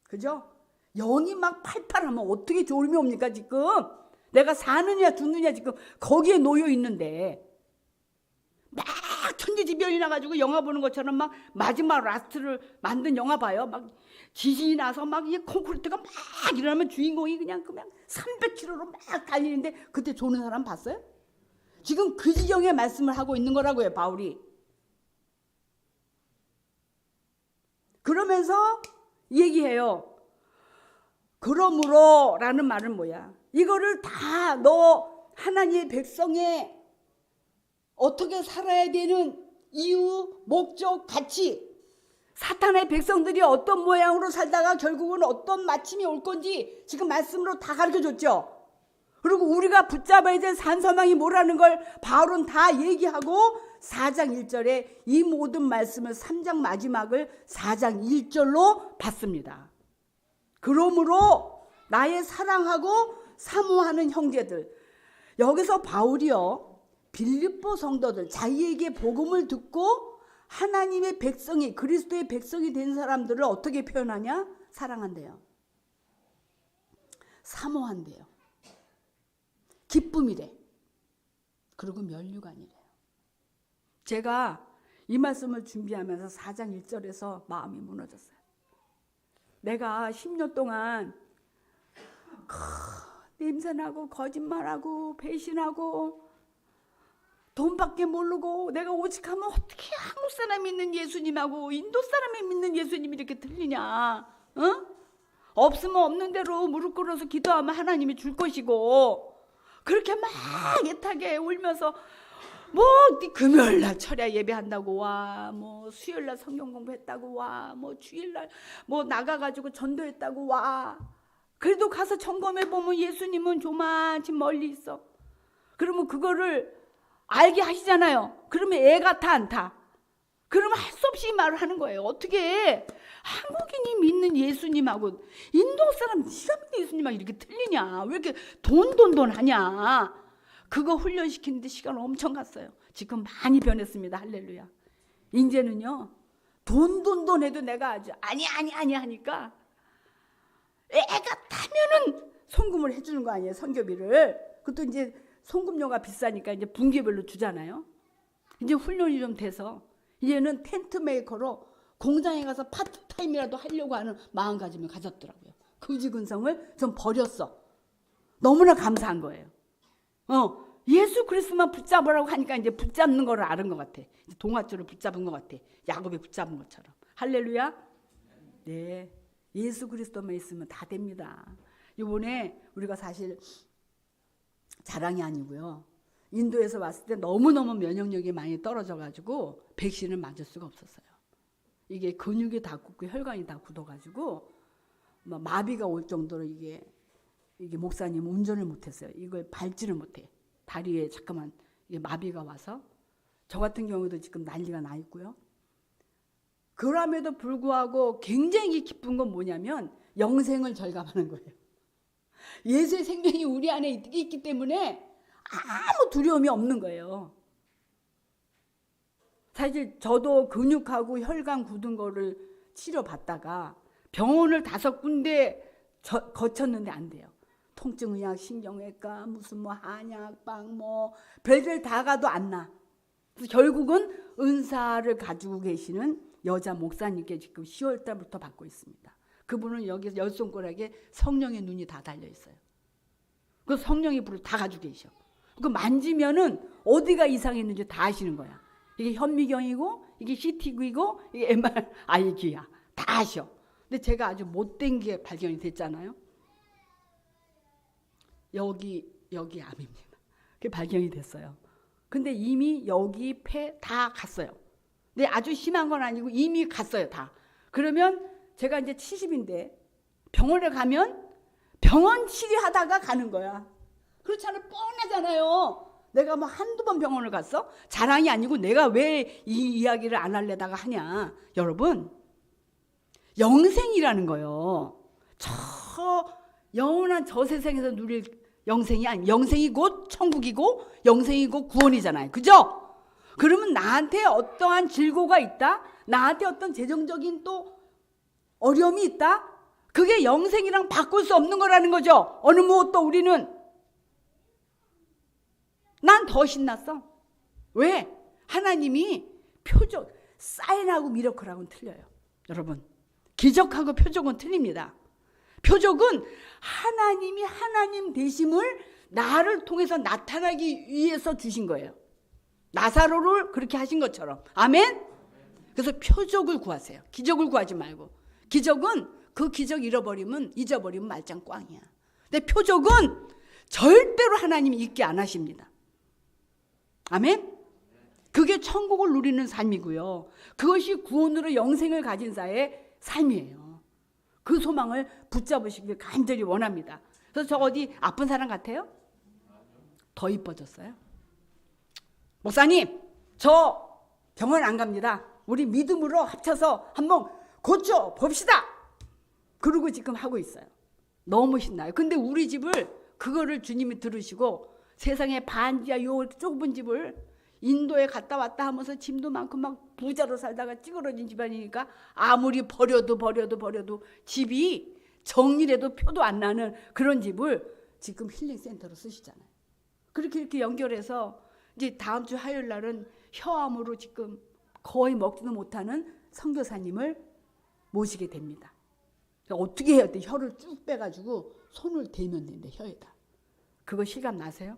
그죠? 영이 막 팔팔하면 어떻게 졸음이 옵니까 지금? 내가 사느냐 죽느냐 지금 거기에 놓여 있는데 막 천지지변이 나가지고 영화 보는 것처럼 막 마지막 라스트를 만든 영화 봐요. 막 지진이 나서 막 이 콘크리트가 막 일어나면 주인공이 그냥 300km로 막 달리는데 그때 조는 사람 봤어요? 지금 그 지경의 말씀을 하고 있는 거라고요, 바울이. 그러면서 얘기해요. 그러므로 라는 말은 뭐야? 이거를 다 너 하나님의 백성에 어떻게 살아야 되는 이유, 목적, 가치, 사탄의 백성들이 어떤 모양으로 살다가 결국은 어떤 마침이 올 건지 지금 말씀으로 다 가르쳐줬죠. 그리고 우리가 붙잡아야 될 산소망이 뭐라는 걸 바울은 다 얘기하고 4장 1절에 이 모든 말씀을 3장 마지막을 4장 1절로 받습니다. 그러므로 나의 사랑하고 사모하는 형제들, 여기서 바울이요 빌립보 성도들, 자기에게 복음을 듣고 하나님의 백성이, 그리스도의 백성이 된 사람들을 어떻게 표현하냐? 사랑한대요. 사모한대요. 기쁨이래. 그리고 면류관이래요. 제가 이 말씀을 준비하면서 4장 1절에서 마음이 무너졌어요. 내가 10년 동안 냄새나고 거짓말하고 배신하고 돈밖에 모르고 내가 오직 하면 어떻게 한국 사람이 믿는 예수님하고 인도 사람이 믿는 예수님이 이렇게 틀리냐? 어? 없으면 없는 대로 무릎 꿇어서 기도하면 하나님이 줄 것이고, 그렇게 막 애타게 울면서 뭐 금요일날 철야 예배한다고 와, 뭐 수요일날 성경 공부했다고 와, 뭐 주일날 뭐 나가가지고 전도했다고 와. 그래도 가서 점검해 보면 예수님은 조만치 멀리 있어. 그러면 그거를 알게 하시잖아요. 그러면 애 같아 안 타? 그러면 할 수 없이 말을 하는 거예요. 어떻게 한국인이 믿는 예수님하고 인도 사람 네가 믿는 예수님하고 이렇게 틀리냐? 왜 이렇게 돈 하냐? 그거 훈련시키는데 시간 엄청 갔어요. 지금 많이 변했습니다. 할렐루야. 이제는요 돈 해도 내가 아주 아니 하니까 애가 타면은 송금을 해주는 거 아니에요, 선교비를. 그것도 이제 송금료가 비싸니까 이제 분기별로 주잖아요. 이제 훈련이 좀 돼서 이제는 텐트 메이커로 공장에 가서 파트타임이라도 하려고 하는 마음가짐을 가졌더라고요. 그지근성을 좀 버렸어. 너무나 감사한 거예요. 예수 그리스도만 붙잡으라고 하니까 이제 붙잡는 거를 아는 것 같아. 동아줄을 붙잡은 것 같아. 야곱이 붙잡은 것처럼. 할렐루야. 네, 예수 그리스도만 있으면 다 됩니다. 이번에 우리가 사실 자랑이 아니고요, 인도에서 왔을 때 너무너무 면역력이 많이 떨어져가지고 백신을 맞을 수가 없었어요. 이게 근육이 다 굳고 혈관이 다 굳어가지고 막 마비가 올 정도로 이게 목사님 운전을 못했어요. 이걸 밟지를 못해. 다리에 잠깐만 이게 마비가 와서. 저 같은 경우도 지금 난리가 나 있고요. 그럼에도 불구하고 굉장히 기쁜 건 뭐냐면 영생을 절감하는 거예요. 예수의 생명이 우리 안에 있기 때문에 아무 두려움이 없는 거예요. 사실 저도 근육하고 혈관 굳은 거를 치료받다가 병원을 5군데 거쳤는데 안 돼요. 통증의학, 신경외과, 무슨 뭐 한약방, 뭐 별들 다 가도 안 나. 그래서 결국은 은사를 가지고 계시는 여자 목사님께 지금 10월 달부터 받고 있습니다. 그분은 여기서 열 손가락에 성령의 눈이 다 달려 있어요. 그 성령의 불을 다 가지고 계셔. 그 만지면은 어디가 이상했는지 다 아시는 거야. 이게 현미경이고 이게 CT이고 이게 MRI기야. 다 아셔. 근데 제가 아주 못된 게 발견이 됐잖아요. 여기 암입니다. 그게 발견이 됐어요. 근데 이미 여기 폐 다 갔어요. 근데 아주 심한 건 아니고 이미 갔어요, 다. 그러면 제가 이제 70인데 병원에 가면 병원 치료하다가 가는 거야. 그렇잖아요. 뻔하잖아요. 내가 뭐 한두 번 병원을 갔어? 자랑이 아니고 내가 왜 이 이야기를 안 하려다가 하냐. 여러분, 영생이라는 거요. 저 영원한 저 세상에서 누릴 영생이 아니, 영생이 곧 천국이고 영생이 곧 구원이잖아요. 그죠? 그러면 나한테 어떠한 질고가 있다? 나한테 어떤 재정적인 또 어려움이 있다? 그게 영생이랑 바꿀 수 없는 거라는 거죠. 어느 무엇도 우리는. 난 더 신났어. 왜? 하나님이 표적, 사인하고 미러클하고는 틀려요. 여러분, 기적하고 표적은 틀립니다. 표적은 하나님이 하나님 되심을 나를 통해서 나타나기 위해서 주신 거예요. 나사로를 그렇게 하신 것처럼. 아멘? 그래서 표적을 구하세요. 기적을 구하지 말고. 기적은 그 기적 잊어버리면 말짱 꽝이야. 근데 표적은 절대로 하나님이 잊게 안 하십니다. 아멘? 그게 천국을 누리는 삶이고요. 그것이 구원으로 영생을 가진 자의 삶이에요. 그 소망을 붙잡으시길 간절히 원합니다. 그래서 저 어디 아픈 사람 같아요? 더 이뻐졌어요. 목사님, 저 병원 안 갑니다. 우리 믿음으로 합쳐서 한번 고쳐 봅시다. 그러고 지금 하고 있어요. 너무 신나요. 근데 우리 집을 그거를 주님이 들으시고 세상에 반지하 요 좁은 집을 인도에 갔다 왔다 하면서 짐도 많고 막 부자로 살다가 찌그러진 집안이니까 아무리 버려도 집이 정리해도 표도 안 나는 그런 집을 지금 힐링센터로 쓰시잖아요. 그렇게 이렇게 연결해서 이제 다음 주 화요일 날은 혀암으로 지금 거의 먹지도 못하는 선교사님을 모시게 됩니다. 어떻게 해야 돼? 혀를 쭉 빼가지고 손을 대면 되는데 혀에다. 그거 실감 나세요?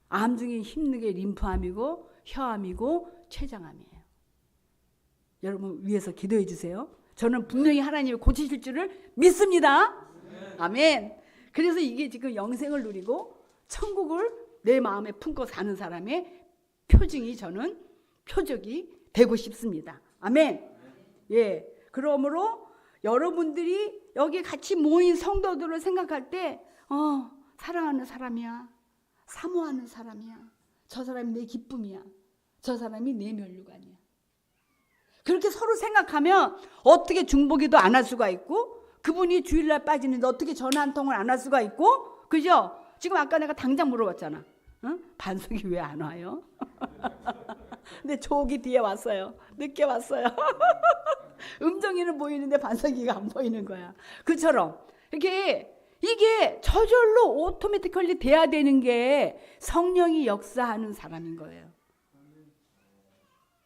암 중에 힘든 게 림프암이고 혀암이고 췌장암이에요. 여러분 위해서 기도해 주세요. 저는 분명히 하나님이 고치실 줄을 믿습니다. 아멘. 그래서 이게 지금 영생을 누리고 천국을 내 마음에 품고 사는 사람의 표적이 되고 싶습니다. 아멘. 예. 그러므로 여러분들이 여기 같이 모인 성도들을 생각할 때 사랑하는 사람이야. 사모하는 사람이야. 저 사람이 내 기쁨이야. 저 사람이 내 면류관이야. 그렇게 서로 생각하면 어떻게 중보기도 안 할 수가 있고 그분이 주일날 빠지는데 어떻게 전화 한 통을 안 할 수가 있고 그죠? 지금 아까 내가 당장 물어봤잖아. 반석이 왜 안 와요? 근데 조기 뒤에 왔어요. 늦게 왔어요. 음정이는 보이는데 반석이가 안 보이는 거야. 그처럼 이게 저절로 오토매티컬리 돼야 되는 게 성령이 역사하는 사람인 거예요.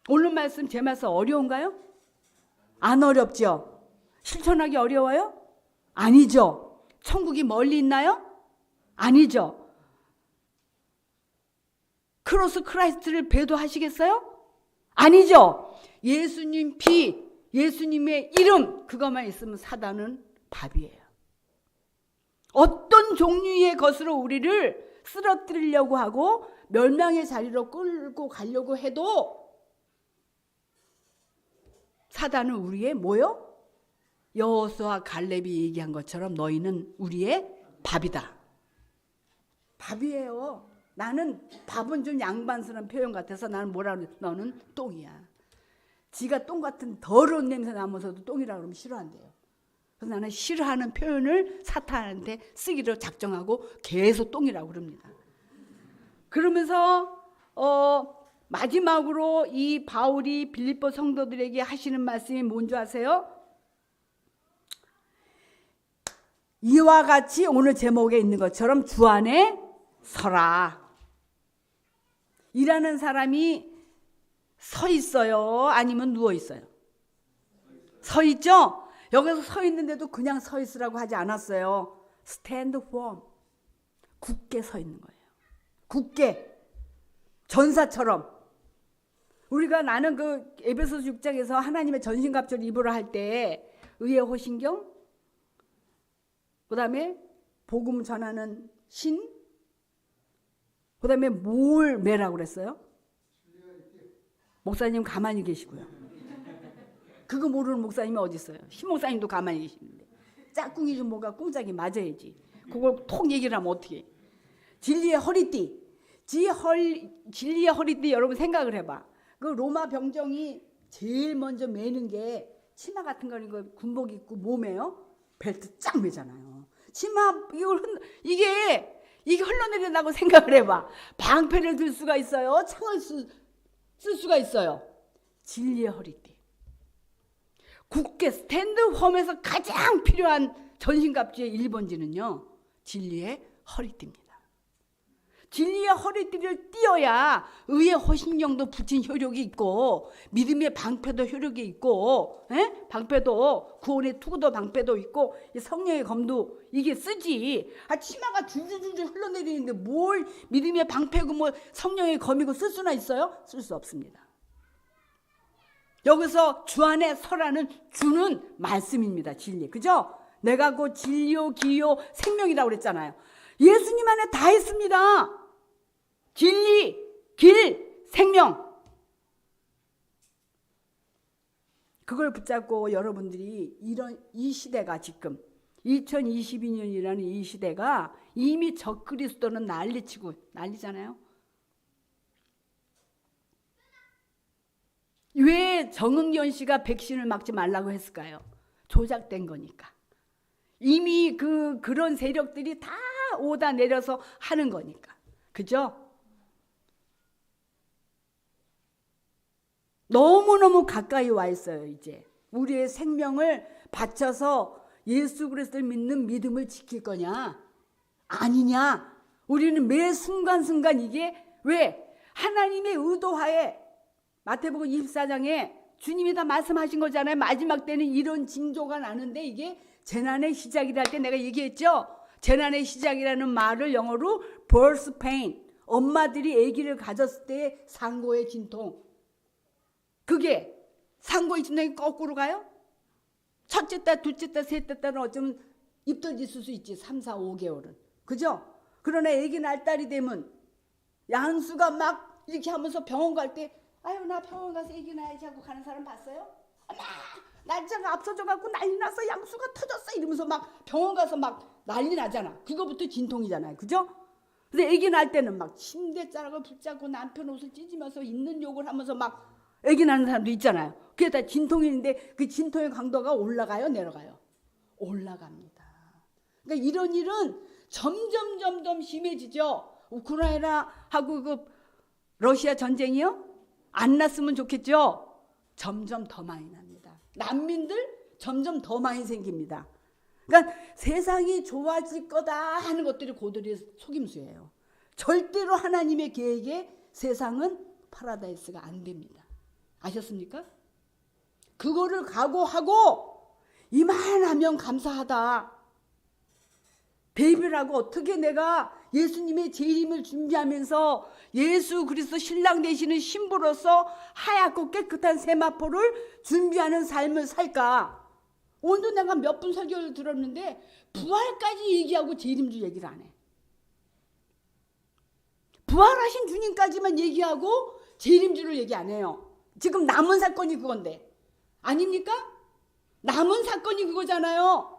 오늘 말씀 제 말씀 어려운가요? 안 어렵죠? 실천하기 어려워요? 아니죠. 천국이 멀리 있나요? 아니죠. 크로스 크라이스트를 배도하시겠어요? 아니죠. 예수님 피, 예수님의 이름 그것만 있으면 사단은 밥이에요. 어떤 종류의 것으로 우리를 쓰러뜨리려고 하고 멸망의 자리로 끌고 가려고 해도 사단은 우리의 뭐요? 여호수아 갈렙이 얘기한 것처럼 너희는 우리의 밥이다. 밥이에요. 나는 밥은 좀 양반스러운 표현 같아서 나는 뭐라 그래? 너는 똥이야. 지가 똥 같은 더러운 냄새 나면서도 똥이라고 그러면 싫어한대요. 그래서 나는 싫어하는 표현을 사탄한테 쓰기로 작정하고 계속 똥이라고 그럽니다. 그러면서 마지막으로 이 바울이 빌립보 성도들에게 하시는 말씀이 뭔지 아세요? 이와 같이 오늘 제목에 있는 것처럼 주 안에 서라. 일하는 사람이 서 있어요? 아니면 누워 있어요? 서 있죠? 여기서 서 있는데도 그냥 서 있으라고 하지 않았어요. 스탠드 폼. 굳게 서 있는 거예요. 굳게. 전사처럼. 우리가 나는 그 에베소서 6장에서 하나님의 전신갑주를 입으라 할 때 의의 호신경, 그 다음에 복음 전하는 신, 그 다음에 뭘 매라고 그랬어요? 목사님 가만히 계시고요. 그거 모르는 목사님이 어디 있어요? 신 목사님도 가만히 계시는데 짝꿍이 좀 뭐가 꿍짝이 맞아야지. 그걸 톡 얘기를 하면 어떻게 해? 진리의 허리띠. 진리의 허리띠 여러분 생각을 해봐. 그 로마 병정이 제일 먼저 매는 게 치마 같은 거 이거 군복 입고 몸에요 벨트 쫙 매잖아요. 치마 이게 흘러내린다고 생각을 해봐. 방패를 들 수가 있어요. 창을 쓸 수가 있어요. 진리의 허리띠. 굳게 스탠드홈에서 가장 필요한 전신갑주의 1번지는요. 진리의 허리띠입니다. 진리의 허리띠를 띄어야 의의 호신경도 붙인 효력이 있고 믿음의 방패도 효력이 있고 방패도 구원의 투구도 방패도 있고 성령의 검도 이게 쓰지. 치마가 줄줄줄 흘러내리는데 뭘 믿음의 방패고 뭐 성령의 검이고 쓸 수나 있어요? 쓸 수 없습니다. 여기서 주 안에 서라는 주는 말씀입니다. 진리. 그죠? 내가 곧 진리요 기요 생명이라고 그랬잖아요. 예수님 안에 다 있습니다. 진리, 길, 생명. 그걸 붙잡고 여러분들이 이 시대가 지금 2022년이라는 이 시대가 이미 적그리스도는 난리잖아요. 왜 정은경 씨가 백신을 맞지 말라고 했을까요? 조작된 거니까. 이미 그런 세력들이 다 오다 내려서 하는 거니까. 그죠? 너무너무 가까이 와 있어요. 이제 우리의 생명을 바쳐서 예수 그리스도를 믿는 믿음을 지킬 거냐 아니냐. 우리는 매 순간순간 이게 왜 하나님의 의도하에 마태복음 24장에 주님이 다 말씀하신 거잖아요. 마지막 때는 이런 징조가 나는데 이게 재난의 시작이라 할 때 내가 얘기했죠. 재난의 시작이라는 말을 영어로 birth pain. 엄마들이 아기를 가졌을 때의 상고의 진통. 그게 상고의 진통이 거꾸로 가요? 첫째 달, 둘째 달, 셋째 달은 어쩌면 입덧 있을 수 있지. 3, 4, 5개월은. 그죠? 그러나 아기 날달이 되면 양수가 막 이렇게 하면서 병원 갈 때 아유 나 병원 가서 아기 낳아야지 하고 가는 사람 봤어요? 날짜가 앞서져갖고 난리 났어. 양수가 터졌어. 이러면서 막 병원 가서 막 난리 나잖아. 그거부터 진통이잖아요. 그죠? 근데 아기 낳을 때는 막 침대 자락을 붙잡고 남편 옷을 찢으면서 있는 욕을 하면서 막 아기 낳는 사람도 있잖아요. 그게 다 진통인데 그 진통의 강도가 올라가요? 내려가요? 올라갑니다. 그러니까 이런 일은 점점 심해지죠. 우크라이나하고 그 러시아 전쟁이요? 안 났으면 좋겠죠? 점점 더 많이 납니다. 난민들 점점 더 많이 생깁니다. 그러니까 세상이 좋아질 거다 하는 것들이 고들이 속임수예요. 절대로 하나님의 계획에 세상은 파라다이스가 안 됩니다. 아셨습니까? 그거를 각오하고 이만하면 감사하다. 베이비라고 어떻게 내가 예수님의 재림을 준비하면서 예수 그리스도 신랑 되시는 신부로서 하얗고 깨끗한 세마포를 준비하는 삶을 살까? 오늘 내가 몇 분 설교를 들었는데 부활까지 얘기하고 재림주 얘기를 안 해. 부활하신 주님까지만 얘기하고 재림주를 얘기 안 해요. 지금 남은 사건이 그건데 아닙니까? 남은 사건이 그거잖아요.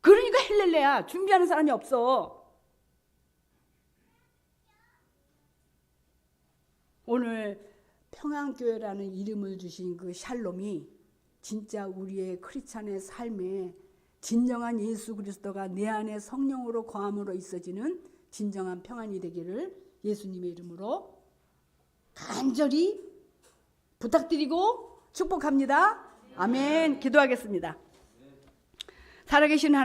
그러니까 헬렐레야. 준비하는 사람이 없어. 오늘 평안교회라는 이름을 주신 그 샬롬이 진짜 우리의 크리스찬의 삶에 진정한 예수 그리스도가 내 안에 성령으로 거함으로 있어지는 진정한 평안이 되기를 예수님의 이름으로 간절히 부탁드리고 축복합니다. 아멘. 기도하겠습니다. 살아계신 하나님